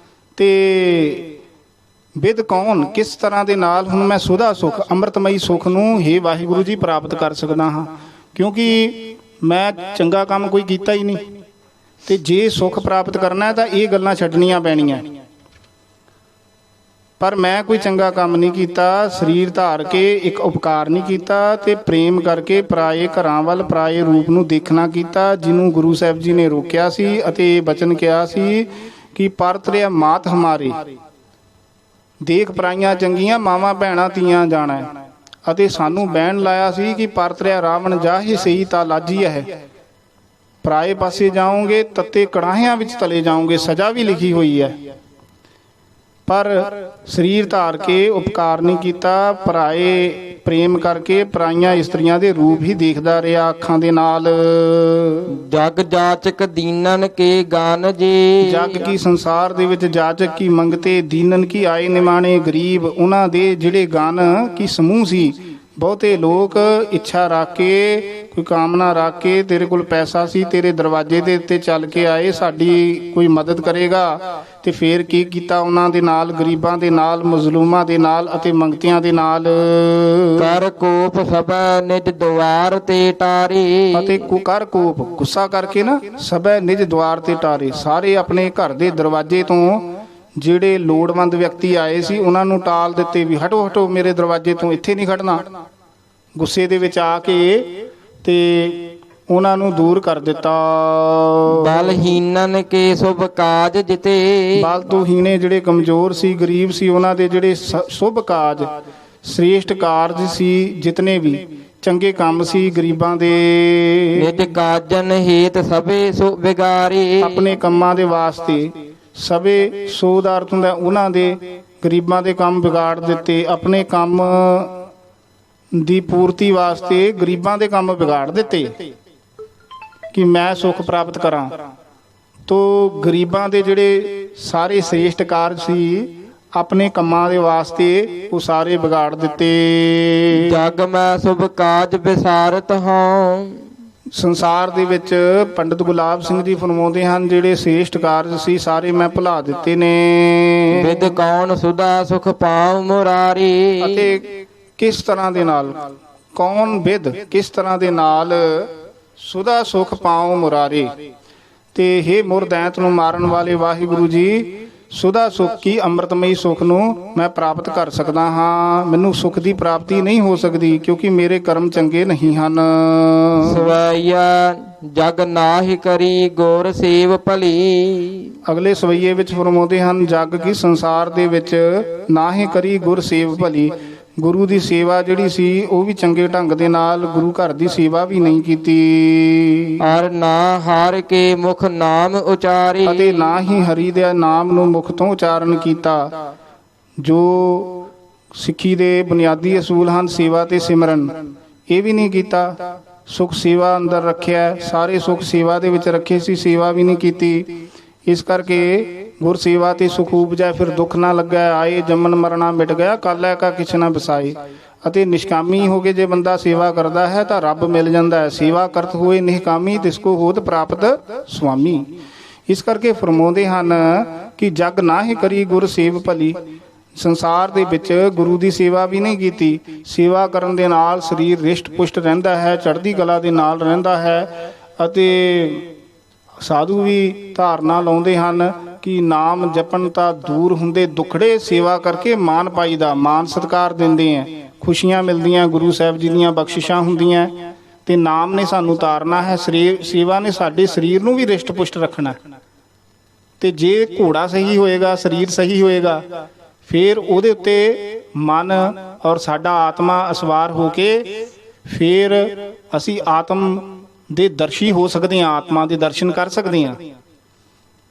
Speaker 1: ਤੇ ਬਿਦ ਕੌਣ, ਕਿਸ ਤਰ੍ਹਾਂ ਦੇ ਨਾਲ ਹੁਣ ਮੈਂ ਸੁਦਾ ਸੁਖ, ਅੰਮ੍ਰਿਤਮਈ ਸੁਖ ਨੂੰ ਹੇ ਵਾਹਿਗੁਰੂ ਜੀ ਪ੍ਰਾਪਤ ਕਰ ਸਕਦਾ ਹਾਂ, ਕਿਉਂਕਿ ਮੈਂ ਚੰਗਾ ਕੰਮ ਕੋਈ ਕੀਤਾ ਹੀ ਨਹੀਂ। ਤੇ ਜੇ ਸੁੱਖ ਪ੍ਰਾਪਤ ਕਰਨਾ ਤਾਂ ਇਹ ਗੱਲਾਂ ਛੱਡਣੀਆਂ ਪੈਣੀਆਂ, ਪਰ ਮੈਂ ਕੋਈ ਚੰਗਾ ਕੰਮ ਨਹੀਂ ਕੀਤਾ। ਸਰੀਰ ਧਾਰ ਕੇ ਇੱਕ ਉਪਕਾਰ ਨਹੀਂ ਕੀਤਾ ਤੇ ਪ੍ਰੇਮ ਕਰਕੇ ਪਰਾਏ ਘਰਾਂ ਵੱਲ, ਪਰਾਏ ਰੂਪ ਨੂੰ ਦੇਖਣਾ ਕੀਤਾ, ਜਿਹਨੂੰ ਗੁਰੂ ਸਾਹਿਬ ਜੀ ਨੇ ਰੋਕਿਆ ਸੀ ਅਤੇ ਬਚਨ ਕਿਹਾ ਸੀ ਕਿ ਪਰਤਰਿਆ ਮਾਤ ਹਮਾਰੀ, ਦੇਖ ਪਰਾਈਆਂ ਚੰਗੀਆਂ ਮਾਵਾਂ ਭੈਣਾਂ ਧੀਆਂ ਜਾਣਾ। ਅਤੇ ਸਾਨੂੰ ਬੈਣ ਲਾਇਆ ਸੀ ਕਿ ਪਰਤਰਿਆ ਰਾਵਣ ਜਾਹੇ ਸਹੀ ਤਾਂ ਲਾਜੀ ਹੈ, ਪਰਾਏ ਪਾਸੇ ਜਾਓਗੇ ਤੱਤੇ ਕੜਾਹਿਆਂ ਵਿੱਚ ਤਲੇ ਜਾਓਗੇ, ਸਜ਼ਾ ਵੀ ਲਿਖੀ ਹੋਈ ਹੈ। ਪਰ ਸਰੀਰ ਧਾਰ ਕੇ ਉਪਕਾਰ ਨਹੀਂ ਕੀਤਾ, ਪਰਾਏ ਪ੍ਰੇਮ ਕਰਕੇ ਪਰਾਈਆਂ ਇਸਤਰੀਆਂ ਦੇ ਰੂਪ ਹੀ ਦੇਖਦਾ ਰਿਹਾ ਅੱਖਾਂ ਦੇ ਨਾਲ।
Speaker 2: ਜਗ ਜਾਚਕ ਦੀਨਨ ਕੇ ਗਾਨ ਜੀ,
Speaker 1: ਜਗ ਕੀ ਸੰਸਾਰ ਦੇ ਵਿੱਚ ਜਾਚਕ ਕੀ ਮੰਗਤੇ, ਦੀਨਨ ਕੀ ਆਏ ਨਿਮਾਣੇ ਗਰੀਬ। ਉਹਨਾਂ ਦੇ ਜਿਹੜੇ ਗਨ ਕੀ ਸਮੂਹ ਸੀ, ਬਹੁਤੇ ਲੋਕ ਇੱਛਾ ਰੱਖ ਕੇ, ਕੋਈ ਕਾਮਨਾ ਰੱਖ ਕੇ, ਤੇਰੇ ਕੋਲ ਪੈਸਾ ਸੀ, ਤੇਰੇ ਦਰਵਾਜ਼ੇ ਦੇ ਉੱਤੇ ਚੱਲ ਕੇ ਆਏ, ਸਾਡੀ ਕੋਈ ਮਦਦ ਕਰੇਗਾ। ਤੇ ਫੇਰ ਕੀ ਕੀਤਾ ਉਹਨਾਂ ਦੇ ਨਾਲ, ਗਰੀਬਾਂ ਦੇ ਨਾਲ, ਮਜ਼ਲੂਮਾਂ ਦੇ ਨਾਲ ਅਤੇ ਮੰਗਤਿਆਂ ਦੇ ਨਾਲ।
Speaker 2: ਕਰ ਕੋਪ ਸਭੈ ਨਿਜ ਦੁਆਰ ਤੇ ਟਾਰੇ,
Speaker 1: ਅਤੇ ਕਰ ਕੋਪ, ਗੁੱਸਾ ਕਰਕੇ ਨਾ, ਸਭੈ ਨਿਜ ਦੁਆਰ ਤੇ ਟਾਰੇ, ਸਾਰੇ ਆਪਣੇ ਘਰ ਦੇ ਦਰਵਾਜ਼ੇ ਤੋਂ ਜਿਹੜੇ ਲੋੜਵੰਦ ਵਿਅਕਤੀ ਆਏ ਸੀ ਉਹਨਾਂ ਨੂੰ ਟਾਲ ਦਿੱਤੇ, ਵੀ ਹਟੋ ਹਟੋ ਮੇਰੇ ਦਰਵਾਜ਼ੇ ਤੋਂ, ਇੱਥੇ ਨਹੀਂ ਖੜਨਾ। ਗੁੱਸੇ ਦੇ ਵਿੱਚ ਆ ਕੇ ਤੇ ਉਹਨਾਂ ਨੂੰ ਦੂਰ ਕਰ ਦਿੱਤਾ।
Speaker 2: ਬਲਹੀਨਨ ਕੇ ਸੁਭ ਕਾਜ ਜਿਤੇ,
Speaker 1: ਬਲ ਤੋਂ ਹੀਣੇ ਜਿਹੜੇ ਕਮਜ਼ੋਰ ਸੀ, ਗਰੀਬ ਸੀ, ਉਹਨਾਂ ਦੇ ਜਿਹੜੇ ਸ਼ੁਭ ਕਾਜ, ਸ੍ਰੇਸ਼ਟ ਕਾਰਜ ਸੀ, ਜਿਤਨੇ ਵੀ ਚੰਗੇ ਕੰਮ ਸੀ ਗਰੀਬਾਂ ਦੇ,
Speaker 2: ਨਿਜ ਕਾਜਨ ਹੇਤ ਸਭੇ ਸੋ ਵਿਗਾਰੇ,
Speaker 1: ਆਪਣੇ ਕੰਮਾਂ ਦੇ ਵਾਸਤੇ ਸਭੇ ਸੋ ਦਾ ਅਰਥ ਹੁੰਦਾ ਉਹਨਾਂ ਦੇ, ਗਰੀਬਾਂ ਦੇ ਕੰਮ ਵਿਗਾੜ ਦਿੱਤੇ, ਆਪਣੇ ਕੰਮ ਦੀ ਪੂਰਤੀ ਵਾਸਤੇ ਗਰੀਬਾਂ ਦੇ ਕੰਮ ਵਿਗਾੜ ਦਿੱਤੇ ਕਿ ਮੈਂ ਸੁੱਖ ਪ੍ਰਾਪਤ ਕਰਾਂ। ਤੋ ਗਰੀਬਾਂ ਦੇ ਜਿਹੜੇ ਸਾਰੇ ਸ੍ਰੇਸ਼ਟ ਕਾਰਜ ਸੀ ਆਪਣੇ ਕੰਮਾਂ ਦੇ ਵਾਸਤੇ ਉਹ ਸਾਰੇ ਵਿਗਾੜ ਦਿੱਤੇ।
Speaker 2: ਜਗ ਮੈਂ ਸੁਭ ਕਾਜ ਵਿਸਾਰਤ ਹਾਂ,
Speaker 1: ਸੰਸਾਰ ਦੇ ਵਿੱਚ ਪੰਡਿਤ ਗੁਲਾਬ ਸਿੰਘ ਜੀ ਫਰਮਾਉਂਦੇ ਹਨ, ਜਿਹੜੇ ਸ੍ਰੇਸ਼ਟ ਕਾਰਜ ਸੀ ਸਾਰੇ ਮੈਂ ਭੁਲਾ ਦਿੱਤੇ ਨੇ।
Speaker 2: ਵਿਦ ਕੌਣ ਸੁਦਾ ਸੁਖ ਪਾਉ ਮੁਰਾਰੀ,
Speaker 1: ਅਤੇ ਕਿਸ ਤਰ੍ਹਾਂ ਦੇ ਨਾਲ, ਕੌਣ ਵਿਦ ਕਿਸ ਤਰ੍ਹਾਂ ਦੇ ਨਾਲ, ਸੁਦਾ ਸੁਖ ਪਾਉ ਮੁਰਾਰੇ। ਤੇ ਹੇ ਮੁਰਦੈਂਤ ਨੂੰ ਮਾਰਨ ਵਾਲੇ ਵਾਹਿਗੁਰੂ ਜੀ, ਸੁਦਾ ਸੁਖ ਕੀ ਅੰਮ੍ਰਿਤਮਈ ਸੁਖ ਨੂੰ ਮੈਂ ਪ੍ਰਾਪਤ ਕਰ ਸਕਦਾ ਹਾਂ। ਮੈਨੂੰ ਸੁਖ ਦੀ ਪ੍ਰਾਪਤੀ ਨਹੀਂ ਹੋ ਸਕਦੀ ਕਿਉਂਕਿ ਮੇਰੇ ਕਰਮ ਚੰਗੇ ਨਹੀਂ ਹਨ।
Speaker 2: ਸਵਈਆ ਜਗ ਨਾਹਿ ਕਰੀ ਗੁਰ ਸੇਵ ਭਲੀ,
Speaker 1: ਅਗਲੇ ਸਵਈਏ ਵਿੱਚ ਫਰਮਾਉਂਦੇ ਹਨ, ਜਗ ਕੀ ਸੰਸਾਰ ਦੇ ਵਿੱਚ ਨਾਹਿ ਕਰੀ ਗੁਰ ਸੇਵ ਭਲੀ, ਗੁਰੂ ਦੀ ਸੇਵਾ ਜਿਹੜੀ ਸੀ ਉਹ ਵੀ ਚੰਗੇ ਢੰਗ ਦੇ ਨਾਲ, ਗੁਰੂ ਘਰ ਦੀ ਸੇਵਾ ਵੀ ਨਹੀਂ ਕੀਤੀ।
Speaker 2: ਅਰ ਨਾ ਹਾਰ ਕੇ ਮੁਖ ਨਾਮ ਉਚਾਰੀ,
Speaker 1: ਅਤੇ ਨਾ ਹੀ ਹਰੀ ਦੇ ਨਾਮ ਨੂੰ ਮੁਖ ਤੋਂ ਉਚਾਰਨ ਕੀਤਾ। ਜੋ ਸਿੱਖੀ ਦੇ ਬੁਨਿਆਦੀ ਅਸੂਲ ਹਨ, ਸੇਵਾ ਤੇ ਸਿਮਰਨ, ਇਹ ਵੀ ਨਹੀਂ ਕੀਤਾ। ਸੁਖ ਸੇਵਾ ਅੰਦਰ ਰੱਖਿਆ, ਸਾਰੇ ਸੁਖ ਸੇਵਾ ਦੇ ਵਿੱਚ ਰੱਖੇ ਸੀ, ਸੇਵਾ ਵੀ ਨਹੀਂ ਕੀਤੀ। ਇਸ ਕਰਕੇ ਗੁਰ ਸੇਵਾ ਤੇ ਸੁਖ ਉਪਜੈ, ਫਿਰ ਦੁੱਖ ਨਾ ਲੱਗੈ, ਆਏ ਜੰਮਣ ਮਰਨਾ ਮਿਟ ਗਿਆ, ਕਾਲੈ ਕਾ ਕਿਛ ਨਾ ਬਸਾਏ। ਅਤੇ ਨਿਸ਼ਕਾਮੀ ਹੋ ਕੇ ਜੇ ਬੰਦਾ ਸੇਵਾ ਕਰਦਾ ਹੈ ਤਾਂ ਰੱਬ ਮਿਲ ਜਾਂਦਾ ਹੈ। ਸੇਵਾ ਕਰਤ ਹੋਏ ਨਿਸ਼ਕਾਮੀ, ਤਿਸਕੋ ਹੋਤ ਪ੍ਰਾਪਤ ਸੁਆਮੀ। ਇਸ ਕਰਕੇ ਫਰਮਾਉਂਦੇ ਹਨ ਕਿ ਜਗ ਨਾਹਿ ਕਰੀ ਗੁਰ ਸੇਵ ਭਲੀ, ਸੰਸਾਰ ਦੇ ਵਿੱਚ ਗੁਰੂ ਦੀ ਸੇਵਾ ਵੀ ਨਹੀਂ ਕੀਤੀ। ਸੇਵਾ ਕਰਨ ਦੇ ਨਾਲ ਸਰੀਰ ਰਿਸ਼ਟ ਪੁਸ਼ਟ ਰਹਿੰਦਾ ਹੈ, ਚੜ੍ਹਦੀ ਕਲਾ ਦੇ ਨਾਲ ਰਹਿੰਦਾ ਹੈ। ਅਤੇ ਸਾਧੂ ਵੀ ਧਾਰਨਾ ਲਾਉਂਦੇ ਹਨ ਕਿ ਨਾਮ ਜਪਣ ਤਾਂ ਦੂਰ ਹੁੰਦੇ ਦੁਖੜੇ, ਸੇਵਾ ਕਰਕੇ ਮਾਨ ਪਾਈਦਾ, ਮਾਨ ਸਤਿਕਾਰ ਦਿੰਦੇ ਆ, ਖੁਸ਼ੀਆਂ ਮਿਲਦੀਆਂ, ਗੁਰੂ ਸਾਹਿਬ ਜੀ ਦੀਆਂ ਬਖਸ਼ਿਸ਼ਾਂ ਹੁੰਦੀਆਂ। ਤੇ ਨਾਮ ਨੇ ਸਾਨੂੰ ਤਾਰਨਾ ਹੈ, ਸੇਵਾ ਨੇ ਸਾਡੇ ਸਰੀਰ ਨੂੰ ਵੀ ਰਿਸ਼ਟ ਪੁਸ਼ਟ ਰੱਖਣਾ। ਤੇ ਜੇ ਘੋੜਾ ਸਹੀ ਹੋਏਗਾ, ਸਰੀਰ ਸਹੀ ਹੋਏਗਾ, ਫਿਰ ਉਹਦੇ ਉੱਤੇ ਮਨ ਔਰ ਸਾਡਾ ਆਤਮਾ ਅਸਵਾਰ ਹੋ ਕੇ ਫਿਰ ਅਸੀਂ ਆਤਮ ਦੇ ਦਰਸ਼ੀ ਹੋ ਸਕਦੇ ਹਾਂ, ਆਤਮਾ ਦੇ ਦਰਸ਼ਨ ਕਰ ਸਕਦੇ ਹਾਂ।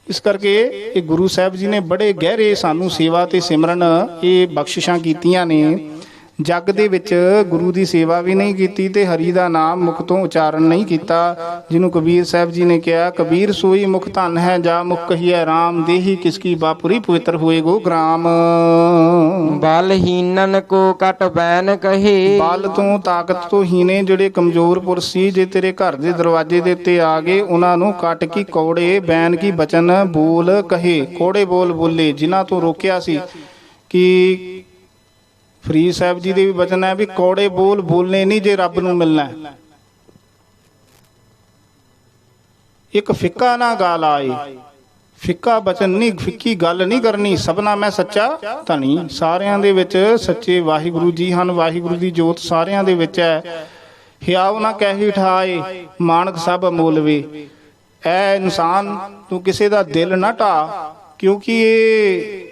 Speaker 1: ਇਸ ਕਰਕੇ ਇਹ ਗੁਰੂ ਸਾਹਿਬ ਜੀ ਨੇ ਬੜੇ ਗਹਿਰੇ ਸਾਨੂੰ ਸੇਵਾ ਤੇ ਸਿਮਰਨ ਇਹ ਬਖਸ਼ਿਸ਼ਾਂ ਕੀਤੀਆਂ ਨੇ। ਜੱਗ ਦੇ ਵਿੱਚ ਗੁਰੂ ਦੀ ਸੇਵਾ ਵੀ ਨਹੀਂ ਕੀਤੀ ਤੇ ਹਰੀ ਦਾ ਨਾਮ ਮੁਖ ਤੋਂ ਉਚਾਰਨ ਨਹੀਂ ਕੀਤਾ। ਜਿਹਨੂੰ ਕਬੀਰ ਸਾਹਿਬ ਜੀ ਨੇ ਕਿਹਾ, ਕਬੀਰ ਸੋਈ ਮੁਖ ਧਨ ਹੈ ਜਾ ਮੁਖ ਕਹੀਐ ਰਾਮ, ਦੇਹੀ ਕਿਸਕੀ ਬਾਪੁਰੀ ਪਵਿੱਤਰ ਹੋਏ ਗੋ ਗ੍ਰਾਮ।
Speaker 2: ਬਲਹੀਨਨ ਕੋ ਕਟ ਬੈਨ ਕਹੇ,
Speaker 1: ਬਲ ਤੋਂ ਤਾਕਤ ਤੋਂ ਹੀਨੇ ਜਿਹੜੇ ਕਮਜ਼ੋਰ ਪੁਰਸ਼ ਸੀ, ਜੇ ਤੇਰੇ ਘਰ ਦੇ ਦਰਵਾਜ਼ੇ ਦੇ ਉੱਤੇ ਆ ਗਏ, ਉਹਨਾਂ ਨੂੰ ਕੱਟ ਕੀ ਕੌੜੇ ਬੈਨ ਕੀ ਬਚਨ ਬੋਲ ਕਹੇ। ਕੌੜੇ ਬੋਲ ਬੋਲੇ, ਜਿਨ੍ਹਾਂ ਤੋਂ ਰੋਕਿਆ ਸੀ ਕਿ ਫਰੀਦ ਸਾਹਿਬ ਜੀ ਦੇ ਵੀ ਬਚਨ ਹੈ ਵੀ ਕੌੜੇ ਬੋਲ ਬੋਲਨੇ ਨਹੀਂ ਜੇ ਰੱਬ ਨੂੰ ਮਿਲਣਾ। ਇੱਕ ਫਿੱਕਾ ਨਾ ਗਾਲ ਆਏ, ਫਿੱਕਾ ਬਚਨ ਨਹੀਂ, ਫਿੱਕੀ ਗੱਲ ਨਹੀਂ ਕਰਨੀ। ਸਭਨਾ ਮੈਂ ਸੱਚਾ ਧਨੀ, ਸਾਰਿਆਂ ਦੇ ਵਿੱਚ ਸੱਚੇ ਵਾਹਿਗੁਰੂ ਜੀ ਹਨ। ਵਾਹਿਗੁਰੂ ਦੀ ਜੋਤ ਸਾਰਿਆਂ ਦੇ ਵਿੱਚ ਹੈ। ਹਿਆਉ ਨਾ ਕਹਿ ਠਾਏ ਮਾਨਕ ਸਭ ਮੋਲਵੇ। ਐ ਇਨਸਾਨ ਤੂੰ ਕਿਸੇ ਦਾ ਦਿਲ ਨਾ ਢਾ, ਕਿਉਂਕਿ ਇਹ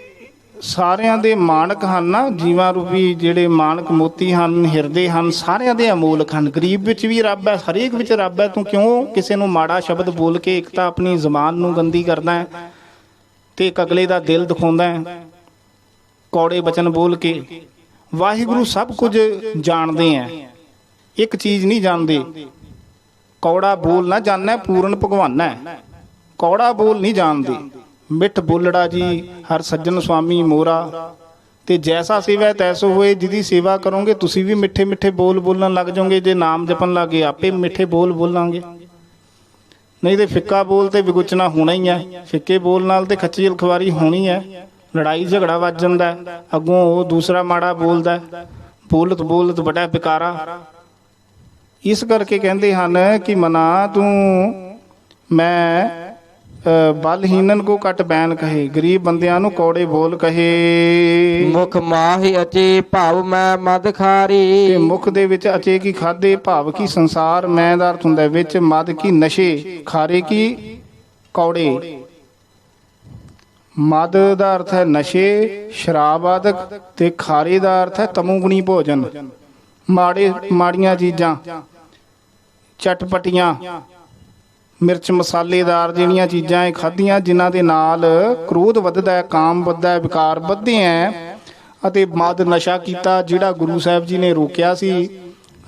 Speaker 1: ਸਾਰਿਆਂ ਦੇ ਮਾਣਕ ਹਨ ਨਾ, ਜੀਵਾਂ ਰੂਪੀ ਜਿਹੜੇ ਮਾਣਕ ਮੋਤੀ ਹਨ, ਹਿਰਦੇ ਹਨ, ਸਾਰਿਆਂ ਦੇ ਅਮੋਲਕ ਹਨ। ਗਰੀਬ ਵਿੱਚ ਵੀ ਰੱਬ ਹੈ, ਹਰੇਕ ਵਿੱਚ ਰੱਬ ਹੈ। ਤੂੰ ਕਿਉਂ ਕਿਸੇ ਨੂੰ ਮਾੜਾ ਸ਼ਬਦ ਬੋਲ ਕੇ ਇੱਕ ਤਾਂ ਆਪਣੀ ਜ਼ੁਬਾਨ ਨੂੰ ਗੰਦੀ ਕਰਦਾ ਹੈ ਤੇ ਇੱਕ ਅਗਲੇ ਦਾ ਦਿਲ ਦਿਖਾਉਂਦਾ ਹੈ ਕੌੜੇ ਬਚਨ ਬੋਲ ਕੇ। ਵਾਹਿਗੁਰੂ ਸਭ ਕੁਝ ਜਾਣਦੇ ਹੈ, ਇੱਕ ਚੀਜ਼ ਨਹੀਂ ਜਾਣਦੇ। ਕੌੜਾ ਬੋਲ ਨਾ ਜਾਣੈ ਪੂਰਨ ਭਗਵਾਨਾ, ਕੌੜਾ ਬੋਲ ਨਹੀਂ ਜਾਣਦੇ। ਮਿੱਠ ਬੋਲੜਾ ਜੀ ਹਰ ਸੱਜਣ ਸੁਆਮੀ ਮੋਰਾ, ਤੇ ਜੈਸਾ ਸੇਵਾ ਤੈਸੋ ਹੋਏ। ਜਿਹਦੀ ਸੇਵਾ ਕਰੋਗੇ ਤੁਸੀਂ ਵੀ ਮਿੱਠੇ ਮਿੱਠੇ ਬੋਲ ਬੋਲਣ ਲੱਗ ਜਾਓਗੇ। ਜੇ ਨਾਮ ਜਪਣ ਲੱਗੇ ਆਪੇ ਮਿੱਠੇ ਬੋਲ ਬੋਲਾਂਗੇ, ਨਹੀਂ ਤੇ ਫਿੱਕਾ ਬੋਲ ਤੇ ਵਿਗੁਚਣਾ ਹੋਣਾ ਹੀ ਹੈ। ਫਿੱਕੇ ਬੋਲ ਨਾਲ ਤੇ ਖੱਚੀ ਲਖਵਾਰੀ ਹੋਣੀ ਹੈ, ਲੜਾਈ ਝਗੜਾ ਵੱਜ ਜਾਂਦਾ। ਅੱਗੋਂ ਉਹ ਦੂਸਰਾ ਮਾੜਾ ਬੋਲਦਾ, ਬੋਲਤ ਬੋਲਤ ਬੜਾ ਬਿਕਾਰਾ। ਇਸ ਕਰਕੇ ਕਹਿੰਦੇ ਹਨ ਕਿ ਮਨਾ ਤੂੰ ਮੈਂ ਬਲਹੀਨਨ ਕੋ ਘਟ ਬੈਨ ਕਹੇ, ਗਰੀਬ ਬੰਦਿਆਂ ਨੂੰ ਕੌੜੇ ਬੋਲ ਕਹੇ।
Speaker 2: ਮੁਖ ਮਾਹਿ ਅਚੇ ਭਾਵ ਮੈਂ ਮਦ ਖਾਰੀ,
Speaker 1: ਤੇ ਮੁਖ ਦੇ ਵਿੱਚ ਅਚੇ ਕੀ ਖਾਦੇ, ਭਾਵ ਕੀ ਸੰਸਾਰ, ਮੈਂ ਦਾ ਅਰਥ ਹੁੰਦਾ ਵਿੱਚ, ਮਦ ਕੀ ਨਸ਼ੇ, ਖਾਰੇ ਕੀ ਕੌੜੇ। ਮਦ ਦਾ ਅਰਥ ਹੈ ਨਸ਼ੇ ਸ਼ਰਾਬ ਆਦਿਕ, ਤੇ ਖਾਰੇ ਦਾ ਅਰਥ ਹੈ ਤਮੋਗੁਣੀ ਭੋਜਨ, ਮਾੜੀਆਂ ਚੀਜ਼ਾਂ, ਚਟਪਟੀਆਂ, ਮਿਰਚ ਮਸਾਲੇਦਾਰ ਜਿਹੜੀਆਂ ਚੀਜ਼ਾਂ ਇਹ ਖਾਧੀਆਂ ਜਿਨ੍ਹਾਂ ਦੇ ਨਾਲ ਕ੍ਰੋਧ ਵੱਧਦਾ ਹੈ, ਕਾਮ ਵੱਧਦਾ ਹੈ, ਵਿਕਾਰ ਵੱਧਦੇ ਹੈ। ਅਤੇ ਮਦ ਨਸ਼ਾ ਕੀਤਾ ਜਿਹੜਾ ਗੁਰੂ ਸਾਹਿਬ ਜੀ ਨੇ ਰੋਕਿਆ ਸੀ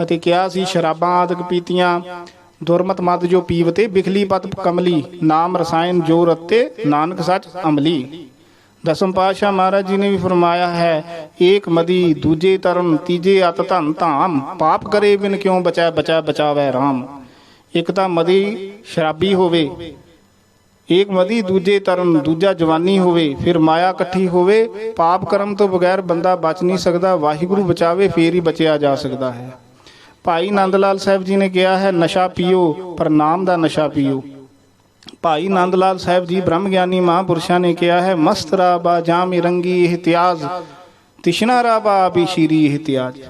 Speaker 1: ਅਤੇ ਕਿਹਾ ਸੀ ਸ਼ਰਾਬਾਂ ਆਦਿਕ ਪੀਤੀਆਂ। ਦੁਰਮਤ ਮਦ ਜੋ ਪੀਵਤੇ ਬਿਖਲੀ ਪਤ ਕਮਲੀ, ਨਾਮ ਰਸਾਇਣ ਜੋ ਰਤੇ ਨਾਨਕ ਸੱਚ ਅਮਲੀ। ਦਸਮ ਪਾਤਸ਼ਾਹ ਮਹਾਰਾਜ ਜੀ ਨੇ ਵੀ ਫਰਮਾਇਆ ਹੈ, ਏਕ ਮਦੀ ਦੂਜੇ ਧਰਮ ਤੀਜੇ ਅਤ ਧਨ ਧਾਮ, ਪਾਪ ਕਰੇ ਬਿਨ ਕਿਉਂ ਬਚੈ ਬਚੈ ਬਚਾਵੈ ਰਾਮ। ਇੱਕ ਤਾਂ ਮਦੀ ਸ਼ਰਾਬੀ ਹੋਵੇ, ਏਕ ਮਦੀ ਦੂਜੇ ਧਰਮ, ਦੂਜਾ ਜਵਾਨੀ ਹੋਵੇ, ਫਿਰ ਮਾਇਆ ਇਕੱਠੀ ਹੋਵੇ। ਪਾਪ ਕਰਮ ਤੋਂ ਬਗੈਰ ਬੰਦਾ ਬਚ ਨਹੀਂ ਸਕਦਾ, ਵਾਹਿਗੁਰੂ ਬਚਾਵੇ ਫੇਰ ਹੀ ਬਚਿਆ ਜਾ ਸਕਦਾ ਹੈ। ਭਾਈ ਨੰਦ ਲਾਲ ਸਾਹਿਬ ਜੀ ਨੇ ਕਿਹਾ ਹੈ, ਨਸ਼ਾ ਪੀਓ ਪਰ ਨਾਮ ਦਾ ਨਸ਼ਾ ਪੀਓ। ਭਾਈ ਨੰਦ ਲਾਲ ਸਾਹਿਬ ਜੀ ਬ੍ਰਹਮ ਗਿਆਨੀ ਮਹਾਂਪੁਰਸ਼ਾਂ ਨੇ ਕਿਹਾ ਹੈ, ਮਸਤ ਰਾਬਾ ਜਾਮ ਰੰਗੀ ਇਹਤਿਆਜ਼, ਤਿਸ਼ਨਾ ਰਾਬਾ ਆਬੀ ਸ਼ੀਰੀ ਇਹਤਿਆਜ।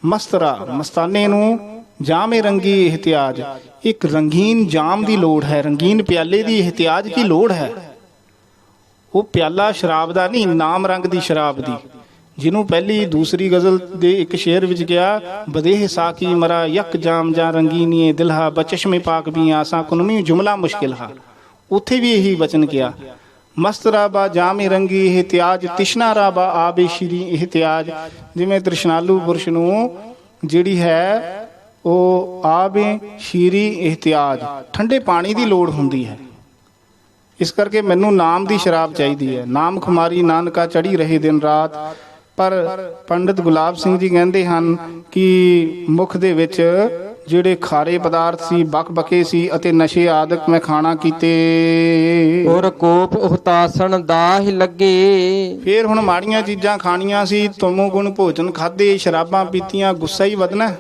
Speaker 1: ਮਸਤਰਾ ਮਸਤਾਨੇ ਨੂੰ, ਜਾਮੇ ਰੰਗੀ ਇਹਤਿਆਜ, ਇੱਕ ਰੰਗੀਨ ਜਾਮ ਦੀ ਲੋੜ ਹੈ, ਰੰਗੀਨ ਪਿਆਲੇ ਦੀ ਇਹਤਿਆਜ ਕੀ ਲੋੜ ਹੈ। ਉਹ ਪਿਆਲਾ ਸ਼ਰਾਬ ਦਾ ਨਹੀਂ, ਨਾਮ ਰੰਗ ਦੀ ਸ਼ਰਾਬ ਦੀ, ਜਿਹਨੂੰ ਪਹਿਲੀ ਦੂਸਰੀ ਗਜ਼ਲ ਦੇ ਇੱਕ ਸ਼ੇਰ ਵਿੱਚ ਕਿਹਾ, ਬਦੇਹ ਸਾਕੀ ਮਰਾ ਯਕ ਜਾਮ ਜਾਂ ਰੰਗੀਨੀਏ ਦਿਲਹਾ, ਬਚਸ਼ਮੇ ਪਾਕ ਵੀ ਆਸਾਂ ਕੁਨਮੀ ਜੁਮਲਾ ਮੁਸ਼ਕਿਲ ਹਾ। ਉੱਥੇ ਵੀ ਇਹੀ ਵਚਨ ਕਿਹਾ, ਮਸਤ ਰਾਬਾ ਜਾਮੇ ਰੰਗੀ ਇਹਤਿਆਜ, ਤਿਸ਼ਨਾ ਰਾਬਾ ਆਬੇ ਸ਼ੀਰੀ ਇਹਤਿਆਜ। ਜਿਵੇਂ ਤ੍ਰਿਸ਼ਨਾਲੂ ਪੁਰਸ਼ ਨੂੰ ਜਿਹੜੀ ਹੈ ਉਹ ਆਬੇ ਸ਼ੀਰੀ ਇਹਤਿਆਜ, ਠੰਡੇ ਪਾਣੀ ਦੀ ਲੋੜ ਹੁੰਦੀ ਹੈ। ਇਸ ਕਰਕੇ ਮੈਨੂੰ ਨਾਮ ਦੀ ਸ਼ਰਾਬ ਚਾਹੀਦੀ ਹੈ। ਨਾਮ ਖੁਮਾਰੀ ਨਾਨਕਾ ਚੜੀ ਰਹੇ ਦਿਨ ਰਾਤ। ਪਰ ਪੰਡਿਤ ਗੁਲਾਬ ਸਿੰਘ ਜੀ ਕਹਿੰਦੇ ਹਨ ਕਿ ਮੁਖ ਦੇ ਵਿੱਚ ਜਿਹੜੇ ਖਾਰੇ ਪਦਾਰਥ ਸੀ, ਬਕੇ ਸੀ ਅਤੇ ਨਸ਼ੇ ਆਦਿਕ ਮੈਂ ਖਾਣਾ ਕੀਤੇ।
Speaker 2: ਔਰ ਕੋਪ ਉਹਤਾਸਣ ਦਾਹ ਲੱਗੇ, ਫਿਰ
Speaker 1: ਹੁਣ ਮਾੜੀਆਂ ਚੀਜ਼ਾਂ ਖਾਣੀਆਂ ਸੀ, ਤਮੋ ਗੁਣ ਭੋਜਨ ਖਾਦੇ, ਸ਼ਰਾਬਾਂ ਪੀਤੀਆਂ, ਗੁੱਸਾ ਹੀ ਵਧਣਾ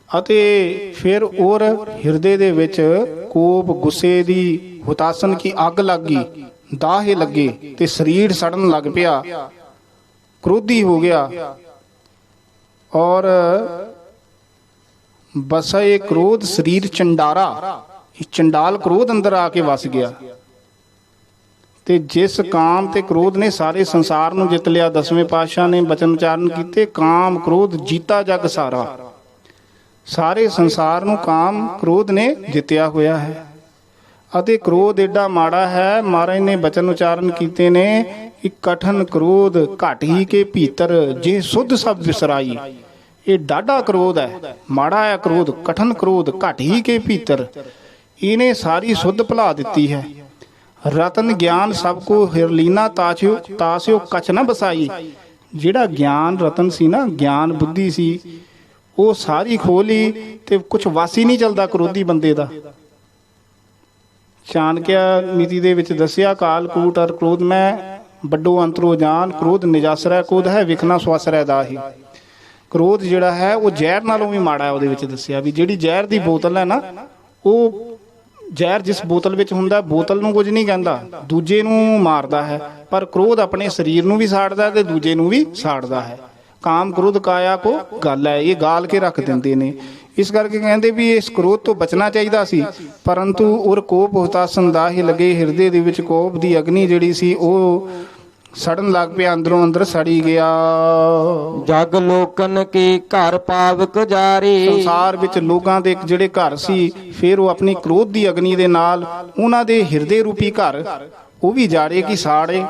Speaker 1: ਅਤੇ ਫਿਰ ਔਰ ਹਿਰਦੇ ਦੇ ਵਿੱਚ ਕੋਪ ਗੁੱਸੇ ਦੀ ਹੁਤਾਸਨ ਕੀ ਅੱਗ ਲੱਗ ਗਈ, ਦਾਹੇ ਲੱਗੇ ਤੇ ਸਰੀਰ ਸੜਨ ਲੱਗ ਪਿਆ, ਕ੍ਰੋਧੀ ਹੋ ਗਿਆ। ਔਰ ਬਸੇ ਕ੍ਰੋਧ ਸਰੀਰ ਚੰਡਾਰਾ, ਚੰਡਾਲ ਕ੍ਰੋਧ ਅੰਦਰ ਆ ਕੇ ਵਸ ਗਿਆ। ਤੇ ਜਿਸ ਕਾਮ ਤੇ ਕ੍ਰੋਧ ਨੇ ਸਾਰੇ ਸੰਸਾਰ ਨੂੰ ਜਿੱਤ ਲਿਆ, ਦਸਵੇਂ ਪਾਤਸ਼ਾਹ ਨੇ ਬਚਨ ਉਚਾਰਨ ਕੀਤੇ, ਕਾਮ ਕ੍ਰੋਧ ਜੀਤਾ ਜਗ ਸਾਰਾ। ਸਾਰੇ ਸੰਸਾਰ ਨੂੰ ਕਾਮ ਕ੍ਰੋਧ ਨੇ ਜਿੱਤਿਆ ਹੋਇਆ ਹੈ ਅਤੇ ਕ੍ਰੋਧ ਏਡਾ ਮਾੜਾ ਹੈ। ਮਹਾਰਾਜ ਨੇ ਬਚਨ ਉਚਾਰਨ ਕੀਤੇ ਨੇ, ਇੱਕ ਕਠਨ ਕ੍ਰੋਧ ਘਟ ਹੀ ਕੇ ਭੀਤਰ, ਜੇ ਸੁਧ ਸਭ ਵਿਸਰਾਈ। ਇਹ ਡਾਢਾ ਕ੍ਰੋਧ ਹੈ, ਮਾੜਾ ਹੈ ਕ੍ਰੋਧ, ਕਠਨ ਕ੍ਰੋਧ ਘਟ ਹੀ ਕੇ ਭੀਤਰ, ਇਹਨੇ ਸਾਰੀ ਸੁਧ ਭੁਲਾ ਦਿੱਤੀ ਹੈ। ਰਤਨ ਗਿਆਨ ਸਭ ਕੋ ਹਿਰਲੀਨਾ ਤਾਸਿਓ ਕਛ ਨਾ ਬਸਾਈ। ਜਿਹੜਾ ਗਿਆਨ ਰਤਨ ਸੀ ਨਾ, ਗਿਆਨ ਬੁੱਧੀ ਸੀ, ਉਹ ਸਾਰੀ ਖੋਲੀ ਤੇ ਕੁਛ ਵਾਸੀ ਨਹੀਂ ਚੱਲਦਾ ਕ੍ਰੋਧੀ ਬੰਦੇ ਦਾ। ਚਾਣਕਿਆ ਨੀਤੀ ਦੇ ਵਿੱਚ ਦੱਸਿਆ, ਕਾਲ ਕੂਟ ਅਰ ਕ੍ਰੋਧ ਮੈਂ ਵੱਡੋ ਅੰਤਰੋ ਜਾਨ, ਕ੍ਰੋਧ ਨਿਜਾਸਰੈ ਕੋਧ ਹੈ ਵਿਖਣਾ ਸਵਾਸਰੈ ਦਾਹੀ। ਕ੍ਰੋਧ ਜਿਹੜਾ ਹੈ ਉਹ ਜ਼ਹਿਰ ਨਾਲੋਂ ਵੀ ਮਾੜਾ ਹੈ। ਉਹਦੇ ਵਿੱਚ ਦੱਸਿਆ ਵੀ ਜਿਹੜੀ ਜ਼ਹਿਰ ਦੀ ਬੋਤਲ ਹੈ ਨਾ, ਉਹ ਜ਼ਹਿਰ ਜਿਸ ਬੋਤਲ ਵਿੱਚ ਹੁੰਦਾ, ਬੋਤਲ ਨੂੰ ਕੁਝ ਨਹੀਂ ਕਹਿੰਦਾ, ਦੂਜੇ ਨੂੰ ਮਾਰਦਾ ਹੈ। ਪਰ ਕ੍ਰੋਧ ਆਪਣੇ ਸਰੀਰ ਨੂੰ ਵੀ ਸਾੜਦਾ ਤੇ ਦੂਜੇ ਨੂੰ ਵੀ ਸਾੜਦਾ ਹੈ। ਕਾਮ ਕ੍ਰੋਧ ਕਾਇਆ ਕੋ ਗੱਲ ਹੈ, ਇਹ ਗਾਲ ਕੇ ਰੱਖ ਦਿੰਦੇ ਨੇ। ਇਸ ਕਰਕੇ ਕਹਿੰਦੇ ਵੀ ਇਸ ਕ੍ਰੋਧ ਤੋਂ ਬਚਣਾ ਚਾਹੀਦਾ ਸੀ, ਪਰੰਤੂ ਔਰ ਕੋਪ ਹੋਤਾ ਸੰਦਾਹਿ ਲਗੇ, ਹਿਰਦੇ ਦੇ ਵਿੱਚ ਕੋਪ ਦੀ ਅਗਨੀ ਜਿਹੜੀ ਸੀ ਉਹ ਸੜਨ ਲੱਗ ਪਿਆ, ਅੰਦਰੋਂ ਅੰਦਰ ਸੜੀ ਗਿਆ।
Speaker 2: ਜਗ ਲੋਕਨ ਕੇ ਘਰ ਪਾਵਕ ਜਾਰੇ,
Speaker 1: ਸੰਸਾਰ ਵਿੱਚ ਲੋਕਾਂ ਦੇ ਜਿਹੜੇ ਘਰ ਸੀ, ਫਿਰ ਉਹ ਆਪਣੀ ਕ੍ਰੋਧ ਦੀ ਅਗਨੀ ਦੇ ਨਾਲ ਉਹਨਾਂ ਦੇ ਹਿਰਦੇ ਰੂਪੀ ਘਰ ਉਹ ਵੀ ਜਾੜੇ ਕੀ ਸਾੜੇ।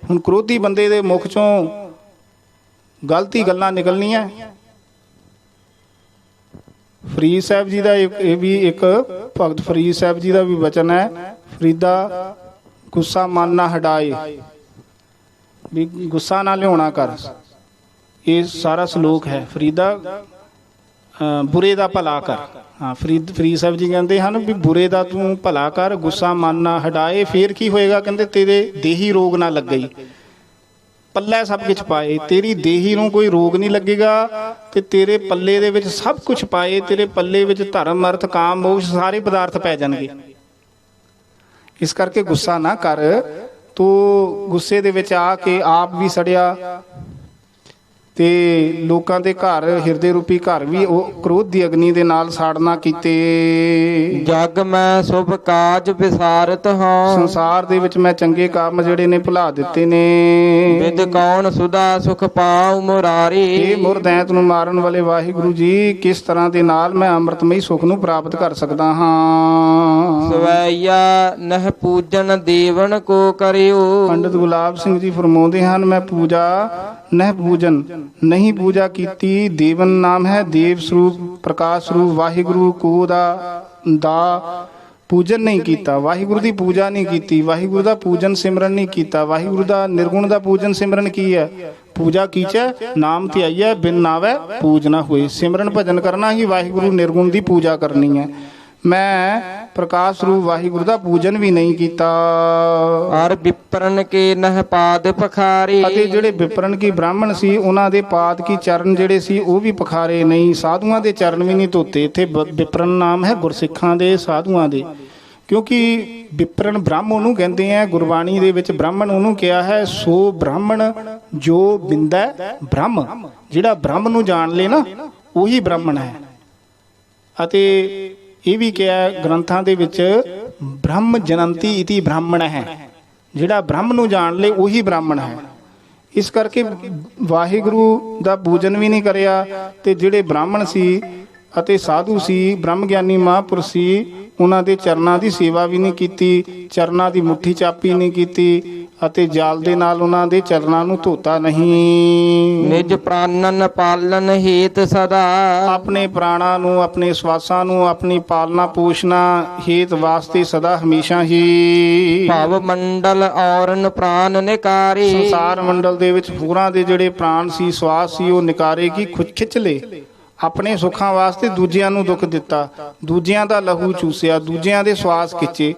Speaker 1: ਹੁਣ ਕ੍ਰੋਧੀ ਬੰਦੇ ਦੇ ਮੁਖ ਚੋਂ ਗਲਤੀ ਗੱਲਾਂ ਨਿਕਲਣੀਆਂ। ਫਰੀਦ ਸਾਹਿਬ ਜੀ ਦਾ ਇਹ ਵੀ ਇੱਕ ਭਗਤ ਫਰੀਦ ਸਾਹਿਬ ਜੀ ਦਾ ਵੀ ਵਚਨ ਹੈ, ਫਰੀਦਾ ਗੁੱਸਾ ਮਨ ਨਾ ਹਟਾਏ, ਵੀ ਗੁੱਸਾ ਨਾ ਲਿਆਉਣਾ ਕਰ। ਇਹ ਸਾਰਾ ਸ਼ਲੋਕ ਹੈ। ਫਰੀਦਾ ਬੁਰੇ ਦਾ ਭਲਾ ਕਰ। ਹਾਂ, ਫਰੀਦ ਸਾਹਿਬ ਜੀ ਕਹਿੰਦੇ ਹਨ ਵੀ ਬੁਰੇ ਦਾ ਤੂੰ ਭਲਾ ਕਰ, ਗੁੱਸਾ ਮਨ ਨਾ ਹਟਾਏ, ਫੇਰ ਕੀ ਹੋਏਗਾ? ਕਹਿੰਦੇ ਤੇਰੇ ਦੇਹੀ ਰੋਗ ਨਾ ਲੱਗੇ, ਪੱਲੇ ਸਭ ਕੁਝ ਪਾਏ, ਤੇਰੀ ਦੇਹੀ ਨੂੰ ਕੋਈ ਰੋਗ ਨਹੀਂ ਲੱਗੇਗਾ ਤੇ ਤੇਰੇ ਪੱਲੇ ਦੇ ਵਿੱਚ ਸਭ ਕੁਝ ਪਾਏ, ਤੇਰੇ ਪੱਲੇ ਵਿੱਚ ਧਰਮ ਅਰਥ ਕਾਮ ਮੋਕਸ਼ ਸਾਰੇ ਪਦਾਰਥ ਪੈ ਜਾਣਗੇ। ਇਸ ਕਰਕੇ ਗੁੱਸਾ ਨਾ ਕਰ। ਤੂੰ ਗੁੱਸੇ ਦੇ ਵਿੱਚ ਆ ਕੇ ਆਪ ਵੀ ਸੜਿਆ ਤੇ ਲੋਕਾਂ ਦੇ ਘਰ, ਹਿਰਦੇ ਰੂਪੀ ਘਰ ਵੀ ਉਹ ਕ੍ਰੋਧ ਦੀ ਅਗਨੀ ਦੇ ਨਾਲ ਸਾੜਨਾ ਕੀਤੇ।
Speaker 2: ਜਗ ਮੈਂ ਸ਼ੁਭ ਕਾਜ ਵਿਸਾਰਤ ਹਾਂ,
Speaker 1: ਸੰਸਾਰ ਦੇ ਵਿੱਚ ਮੈਂ ਚੰਗੇ ਕੰਮ ਜਿਹੜੇ ਨੇ ਭੁਲਾ ਦਿੱਤੇ ਨੇ।
Speaker 2: ਵਿਦ ਕੌਣ ਸੁਦਾ ਸੁਖ ਪਾਉ ਮੁਰਾਰੀ,
Speaker 1: ਇਹ ਮੁਰਦੈਂਤ ਨੂੰ ਮਾਰਨ ਵਾਲੇ ਵਾਹਿਗੁਰੂ ਜੀ, ਕਿਸ ਤਰ੍ਹਾਂ ਦੇ ਨਾਲ ਮੈਂ ਅੰਮ੍ਰਿਤਮਈ ਸੁਖ ਨੂੰ ਪ੍ਰਾਪਤ ਕਰ ਸਕਦਾ ਹਾਂ।
Speaker 2: ਸਵੈਇਆ ਨਹ ਪੂਜਨ ਦੇਵਨ ਕੋ ਕਰਿਓ,
Speaker 1: ਪੰਡਿਤ ਗੁਲਾਬ ਸਿੰਘ ਜੀ ਫਰਮਾਉਂਦੇ ਹਨ, ਮੈਂ ਪੂਜਾ ਨਹਿ ਪੂਜਨ, ਨਹੀਂ ਪੂਜਾ ਕੀਤੀ। ਦੇਵਨ ਨਾਮ ਹੈ ਦੇਵ ਸਰੂਪ, ਪ੍ਰਕਾਸ਼ ਸਰੂਪ ਵਾਹਿਗੁਰੂ ਕੋ ਦਾ ਪੂਜਨ ਨਹੀਂ ਕੀਤਾ, ਵਾਹਿਗੁਰੂ ਦੀ ਪੂਜਾ ਨਹੀਂ ਕੀਤੀ, ਵਾਹਿਗੁਰੂ ਦਾ ਪੂਜਨ ਸਿਮਰਨ ਨਹੀਂ ਕੀਤਾ। ਵਾਹਿਗੁਰੂ ਦਾ ਨਿਰਗੁਣ ਦਾ ਪੂਜਨ ਸਿਮਰਨ ਕੀ ਹੈ? ਪੂਜਾ ਕੀਚੈ ਨਾਮ ਧਿਆਈਐ, ਬਿਨ ਨਾਵੈ ਪੂਜ ਨਾ ਹੋਏ। ਸਿਮਰਨ ਭਜਨ ਕਰਨਾ ਹੀ ਵਾਹਿਗੁਰੂ ਨਿਰਗੁਣ ਦੀ ਪੂਜਾ ਕਰਨੀ ਹੈ। ਮੈਂ ਪ੍ਰਕਾਸ਼ ਸਰੂਪ ਵਾਹਿਗੁਰੂ ਦਾ ਪੂਜਨ ਵੀ ਨਹੀਂ ਕੀਤਾ।
Speaker 2: ਔਰ ਵਿਪਰਨ ਕੇ ਨਹ ਪਾਦ ਪਖਾਰੇ,
Speaker 1: ਅਤੇ ਜਿਹੜੇ ਵਿਪਰਨ ਕੀ ਬ੍ਰਾਹਮਣ ਸੀ ਉਹਨਾਂ ਦੇ ਪਾਦ ਕੀ ਚਰਨ ਜਿਹੜੇ ਸੀ ਉਹ ਵੀ ਪਖਾਰੇ ਨਹੀਂ, ਸਾਧੂਆਂ ਦੇ ਚਰਨ ਵੀ ਨਹੀਂ ਧੋਤੇ। ਇੱਥੇ ਵਿਪਰਨ ਨਾਮ ਹੈ ਗੁਰਸਿੱਖਾਂ ਦੇ, ਸਾਧੂਆਂ ਦੇ, ਕਿਉਂਕਿ ਵਿਪਰਨ ਬ੍ਰਾਹਮਣ ਨੂੰ ਕਹਿੰਦੇ ਆ। ਗੁਰਬਾਣੀ ਦੇ ਵਿੱਚ ਬ੍ਰਾਹਮਣ ਉਹਨੂੰ ਕਿਹਾ ਹੈ, ਸੋ ਬ੍ਰਾਹਮਣ ਜੋ ਬਿੰਦੈ ਬ੍ਰਹਮ, ਜਿਹੜਾ ਬ੍ਰਹਮ ਨੂੰ ਜਾਣ ਲੇ ਨਾ ਉਹੀ ਬ੍ਰਾਹਮਣ ਹੈ। ਅਤੇ ਇਹ ਵੀ ਕਿਹਾ ਗ੍ਰੰਥਾਂ ਦੇ ਵਿੱਚ, ਬ੍ਰਹਮ ਜਨੰਤੀ ਇਤੀ ਬ੍ਰਾਹਮਣ ਹੈ, ਜਿਹੜਾ ਬ੍ਰਹਮ ਨੂੰ ਜਾਣ ਲੇ ਉਹੀ ਬ੍ਰਾਹਮਣ ਹੈ। ਇਸ ਕਰਕੇ ਵਾਹਿਗੁਰੂ ਦਾ ਪੂਜਨ ਵੀ ਨਹੀਂ ਕਰਿਆ ਤੇ ਜਿਹੜੇ ਬ੍ਰਾਹਮਣ ਸੀ ਅਤੇ ਸਾਧੂ ਸੀ, ਬ੍ਰਹਮ ਗਿਆਨੀ ਮਹਾਂਪੁਰਸ਼ ਸੀ, ਉਹਨਾਂ ਦੇ ਚਰਨਾਂ ਦੀ ਸੇਵਾ ਵੀ ਨਹੀਂ ਕੀਤੀ, ਚਰਨਾਂ ਦੀ ਮੁੱਠੀ ਚਾਪੀ ਨਹੀਂ ਕੀਤੀ ਅਤੇ ਜਲ ਦੇ ਨਾਲ ਉਹਨਾਂ ਦੇ ਚਰਨਾਂ ਨੂੰ ਧੋਤਾ ਨਹੀਂ।
Speaker 2: ਨਿਜ ਪ੍ਰਾਨਨ ਪਾਲਨ ਹੇਤ ਸਦਾ,
Speaker 1: ਆਪਣੇ ਪ੍ਰਾਣਾਂ ਨੂੰ, ਆਪਣੇ ਸਵਾਸਾਂ ਨੂੰ ਆਪਣੀ ਪਾਲਣਾ ਪੋਸ਼ਣਾ ਹੇਤ ਵਾਸਤੇ ਸਦਾ ਹਮੇਸ਼ਾ ਹੀ
Speaker 2: ਭਵ ਮੰਡਲ ਔਰਨ ਪ੍ਰਾਨ ਨਿਕਾਰੇ,
Speaker 1: ਸੰਸਾਰ ਮੰਡਲ ਦੇ ਵਿੱਚ ਹੋਰਾਂ ਦੇ ਜਿਹੜੇ ਪ੍ਰਾਣ ਸੀ, ਸਵਾਸ ਸੀ, ਉਹ ਨਿਕਾਰੇ ਕੀ ਖਿੱਚ ਲੇ। ਆਪਣੇ ਸੁੱਖਾਂ ਵਾਸਤੇ ਦੂਜਿਆਂ ਨੂੰ ਦੁੱਖ ਦਿੱਤਾ, ਦੂਜਿਆਂ ਦਾ ਲਹੂ ਚੂਸਿਆ, ਦੂਜਿਆਂ ਦੇ ਸਵਾਸ ਖਿੱਚੇ।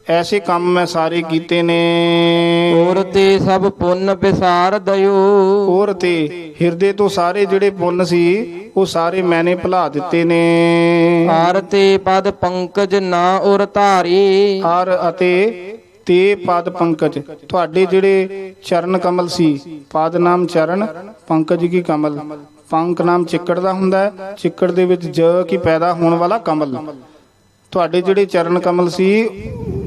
Speaker 1: ਐਸੇ ਕੰਮ ਮੈਂ ਸਾਰੇ ਕੀਤੇ ਨੇ।
Speaker 2: ਔਰ ਤੇ ਸਭ ਪੁੰਨ ਵਿਸਾਰ ਦਇਓ,
Speaker 1: ਔਰ ਤੇ ਹਿਰਦੇ ਤੋਂ ਸਾਰੇ ਜਿਹੜੇ ਪੁੰਨ ਸੀ ਉਹ ਸਾਰੇ ਮੈਨੇ ਭੁਲਾ ਦਿੱਤੇ ਨੇ।
Speaker 2: ਆਰ ਤੇ ਪਦ ਪੰਕਜ ਨਾ ਔਰ ਧਾਰੀ,
Speaker 1: ਆਰ ਅਤੇ ਤੇ ਪਦ ਪੰਕਜ, ਤੁਹਾਡੇ ਜਿਹੜੇ ਚਰਨ ਕਮਲ ਸੀ, ਪਦ ਨਾਮ ਚਰਨ, ਪੰਕਜ ਕੀ ਕਮਲ। ਪੰਕ ਨਾਮ ਚਿੱਕੜ ਦਾ ਹੁੰਦਾ, ਚਿੱਕੜ ਦੇ ਵਿੱਚ ਜ ਕੀ ਪੈਦਾ ਹੋਣ ਵਾਲਾ ਕਮਲ। ਤੁਹਾਡੇ ਜਿਹੜੇ ਚਰਨ ਕਮਲ ਸੀ,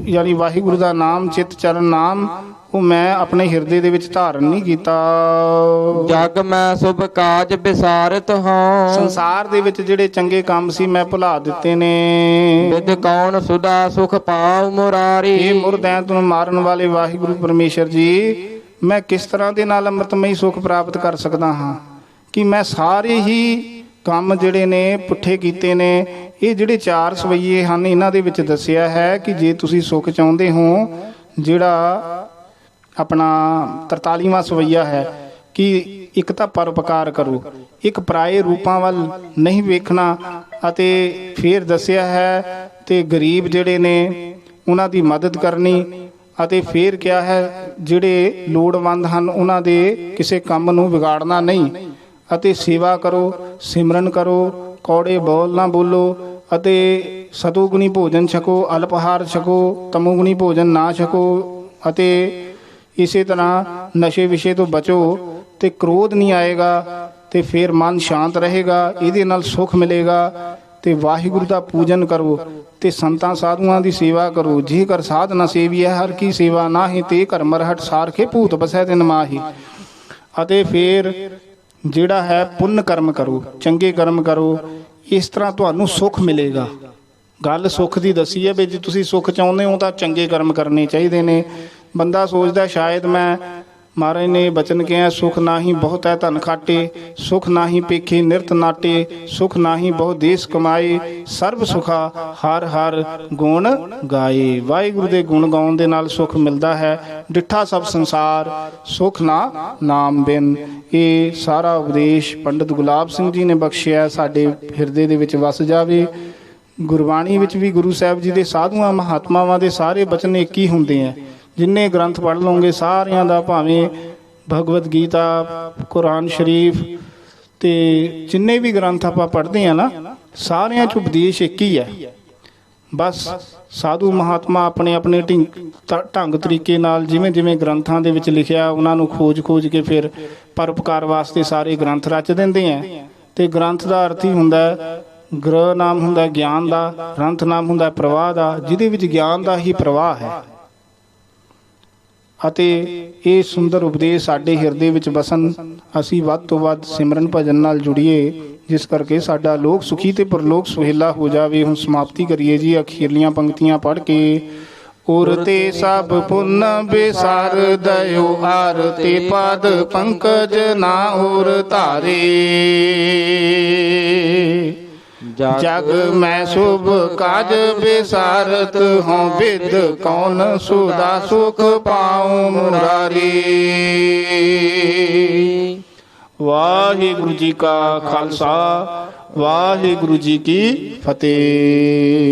Speaker 1: ਯਾਨੀ ਵਾਹਿਗੁਰੂ ਦਾ ਨਾਮ, ਚਿੱਤ ਚਰਨ ਨਾਮ, ਉਹ ਮੈਂ ਆਪਣੇ ਹਿਰਦੇ ਦੇ ਵਿੱਚ ਧਾਰਨ ਨਹੀਂ ਕੀਤਾ।
Speaker 2: ਜਗ ਮੈਂ ਸ਼ੁਭ ਕਾਜ ਵਿਸਾਰਤ ਹਾਂ,
Speaker 1: ਸੰਸਾਰ ਦੇ ਵਿੱਚ ਜਿਹੜੇ ਚੰਗੇ ਕੰਮ ਸੀ ਮੈਂ ਭੁਲਾ ਦਿੱਤੇ ਨੇ।
Speaker 2: ਵਿਦ ਕੌਣ ਸੁਦਾ ਸੁਖ ਪਾਉ ਮੁਰਾਰੀ,
Speaker 1: ਇਹ ਮੁਰਦੈਂਤ ਨੂੰ ਮਾਰਨ ਵਾਲੇ ਵਾਹਿਗੁਰੂ ਪਰਮੇਸ਼ਰ ਜੀ, ਮੈਂ ਕਿਸ ਤਰ੍ਹਾਂ ਦੇ ਨਾਲ ਅੰਮ੍ਰਿਤਮਈ ਸੁਖ ਪ੍ਰਾਪਤ ਕਰ ਸਕਦਾ ਹਾਂ ਕਿ ਮੈਂ ਸਾਰੇ ਹੀ ਕੰਮ ਜਿਹੜੇ ਨੇ ਪੁੱਠੇ ਕੀਤੇ ਨੇ। ਇਹ ਜਿਹੜੇ 4 ਸਵਈਏ ਹਨ, ਇਹਨਾਂ ਦੇ ਵਿੱਚ ਦੱਸਿਆ ਹੈ ਕਿ ਜੇ ਤੁਸੀਂ ਸੁਖ ਚਾਹੁੰਦੇ ਹੋ, ਜਿਹੜਾ ਆਪਣਾ 43ਵਾਂ ਸਵਈਆ ਹੈ ਕਿ ਇੱਕ ਤਾਂ ਪਰਉਪਕਾਰ ਕਰੋ, ਇੱਕ ਪਰਾਏ ਰੂਪਾਂ ਵੱਲ ਨਹੀਂ ਵੇਖਣਾ, ਅਤੇ ਫਿਰ ਦੱਸਿਆ ਹੈ ਤੇ ਗਰੀਬ ਜਿਹੜੇ ਨੇ ਉਹਨਾਂ ਦੀ ਮਦਦ ਕਰਨੀ, ਅਤੇ ਫਿਰ ਕਿਹਾ ਹੈ ਜਿਹੜੇ ਲੋੜਵੰਦ ਹਨ ਉਹਨਾਂ ਦੇ ਕਿਸੇ ਕੰਮ ਨੂੰ ਵਿਗਾੜਨਾ ਨਹੀਂ, ਅਤੇ ਸੇਵਾ ਕਰੋ, ਸਿਮਰਨ ਕਰੋ, ਕੌੜੇ ਬੋਲ ਨਾ ਬੋਲੋ, ਅਤੇ ਸਤੋਗੁਣੀ ਭੋਜਨ ਛਕੋ, ਅਲਪਹਾਰ ਛਕੋ, ਤਮੋਗੁਣੀ ਭੋਜਨ ਨਾ ਛਕੋ, ਅਤੇ ਇਸੇ ਤਰ੍ਹਾਂ ਨਸ਼ੇ ਵਿਸ਼ੇ ਤੋਂ ਬਚੋ ਤੇ ਕ੍ਰੋਧ ਨਹੀਂ ਆਏਗਾ। ਤੇ ਫਿਰ ਮਨ ਸ਼ਾਂਤ ਰਹੇਗਾ, ਇਹਦੇ ਨਾਲ ਸੁੱਖ ਮਿਲੇਗਾ। ਤੇ ਵਾਹਿਗੁਰੂ ਦਾ ਪੂਜਨ ਕਰੋ ਤੇ ਸੰਤਾਂ ਸਾਧੂਆਂ ਦੀ ਸੇਵਾ ਕਰੋ। ਜੇਕਰ ਸਾਧ ਨਾ ਸੇਵੀਐ ਹਰ ਕੀ ਸੇਵਾ ਨਾਹੀਂ, ਤੇ ਘਰ ਮਰਹਟ ਸਾਰਖੇ ਭੂਤ ਬਸੈ ਤਿਨ ਮਾਹੀ। ਅਤੇ ਫਿਰ ਜਿਹੜਾ ਹੈ ਪੁੰਨ ਕਰਮ ਕਰੋ, ਚੰਗੇ ਕਰਮ ਕਰੋ, ਇਸ ਤਰ੍ਹਾਂ ਤੁਹਾਨੂੰ ਸੁੱਖ ਮਿਲੇਗਾ। ਗੱਲ ਸੁੱਖ ਦੀ ਦੱਸੀ ਹੈ ਵੀ ਜੇ ਤੁਸੀਂ ਸੁੱਖ ਚਾਹੁੰਦੇ ਹੋ ਤਾਂ ਚੰਗੇ ਕਰਮ ਕਰਨੇ ਚਾਹੀਦੇ ਨੇ। ਬੰਦਾ ਸੋਚਦਾ ਸ਼ਾਇਦ ਮੈਂ ਮਹਾਰਾਜ ਨੇ ਬਚਨ ਕਿਹਾ, ਸੁਖ ਨਾਹੀ ਬਹੁਤ ਹੈ ਧਨ ਖਾਟੇ, ਸੁਖ ਨਾਹੀ ਪੇਖੇ ਨਿਰਤ ਨਾਟੇ, ਸੁਖ ਨਾਹੀ ਬਹੁ ਦੇਸ ਕਮਾਏ, ਸਰਬ ਸੁਖਾ ਹਰ ਹਰ ਗੁਣ ਗਾਏ। ਵਾਹਿਗੁਰੂ ਦੇ ਗੁਣ ਗਾਉਣ ਦੇ ਨਾਲ ਸੁੱਖ ਮਿਲਦਾ ਹੈ। ਡਿੱਠਾ ਸਭ ਸੰਸਾਰ ਸੁਖ ਨਾ ਨਾਮ ਬਿਨ। ਇਹ ਸਾਰਾ ਉਪਦੇਸ਼ ਪੰਡਿਤ ਗੁਲਾਬ ਸਿੰਘ ਜੀ ਨੇ ਬਖਸ਼ਿਆ, ਸਾਡੇ ਹਿਰਦੇ ਦੇ ਵਿੱਚ ਵਸ ਜਾਵੇ। ਗੁਰਬਾਣੀ ਵਿੱਚ ਵੀ ਗੁਰੂ ਸਾਹਿਬ ਜੀ ਦੇ ਸਾਧੂਆਂ ਮਹਾਤਮਾਵਾਂ ਦੇ ਸਾਰੇ ਬਚਨ ਇੱਕ ਹੀ ਹੁੰਦੇ ਹੈ। ਜਿੰਨੇ ਗ੍ਰੰਥ ਪੜ੍ਹ ਲਓਗੇ ਸਾਰਿਆਂ ਦਾ, ਭਾਵੇਂ ਭਗਵਦ ਗੀਤਾ, ਕੁਰਾਨ ਸ਼ਰੀਫ ਤੇ ਜਿੰਨੇ ਵੀ ਗ੍ਰੰਥ ਆਪਾਂ ਪੜ੍ਹਦੇ ਹਾਂ ਨਾ, ਸਾਰਿਆਂ 'ਚ ਉਪਦੇਸ਼ ਇੱਕ ਹੀ ਹੈ। ਬਸ ਸਾਧੂ ਮਹਾਤਮਾ ਆਪਣੇ ਆਪਣੇ ਢੰਗ ਤਰੀਕੇ ਨਾਲ ਜਿਵੇਂ ਜਿਵੇਂ ਗ੍ਰੰਥਾਂ ਦੇ ਵਿੱਚ ਲਿਖਿਆ ਉਹਨਾਂ ਨੂੰ ਖੋਜ ਕੇ ਫਿਰ ਪਰਉਪਕਾਰ ਵਾਸਤੇ ਸਾਰੇ ਗ੍ਰੰਥ ਰਚ ਦਿੰਦੇ ਹੈ। ਤੇ ਗ੍ਰੰਥ ਦਾ ਅਰਥ ਹੀ ਹੁੰਦਾ, ਗ੍ਰਹ ਨਾਮ ਹੁੰਦਾ ਗਿਆਨ ਦਾ, ਗ੍ਰੰਥ ਨਾਮ ਹੁੰਦਾ ਪ੍ਰਵਾਹ ਦਾ, ਜਿਹਦੇ ਵਿੱਚ ਗਿਆਨ ਦਾ ਹੀ ਪ੍ਰਵਾਹ ਹੈ। ਅਤੇ ਇਹ ਸੁੰਦਰ ਉਪਦੇਸ਼ ਸਾਡੇ ਹਿਰਦੇ ਵਿੱਚ ਵਸਣ, ਅਸੀਂ ਵੱਧ ਤੋਂ ਵੱਧ ਸਿਮਰਨ ਭਜਨ ਨਾਲ ਜੁੜੀਏ, ਜਿਸ ਕਰਕੇ ਸਾਡਾ ਲੋਕ ਸੁਖੀ ਤੇ ਪਰਲੋਕ ਸੁਹੇਲਾ ਹੋ ਜਾਵੇ। ਹੁਣ ਸਮਾਪਤੀ ਕਰੀਏ ਜੀ ਅਖੀਰਲੀਆਂ ਪੰਕਤੀਆਂ ਪੜ੍ਹ ਕੇ। ਔਰ ਤੇ ਸਭ ਪੁੰਨ ਬੇਸਾਰ ਦਇਓ ਆਰ, ਤੇ ਪਦ ਪੰਕਜ ਨਾ ਹੋਰ ਧਾਰੇ। ਜਗ ਮੈਂ शुभ काज बेसारत हों, विद कौन सुधा सुख पाऊं मुरारी। वाहिगुरु जी का खालसा, वाहिगुरु जी की फतेह।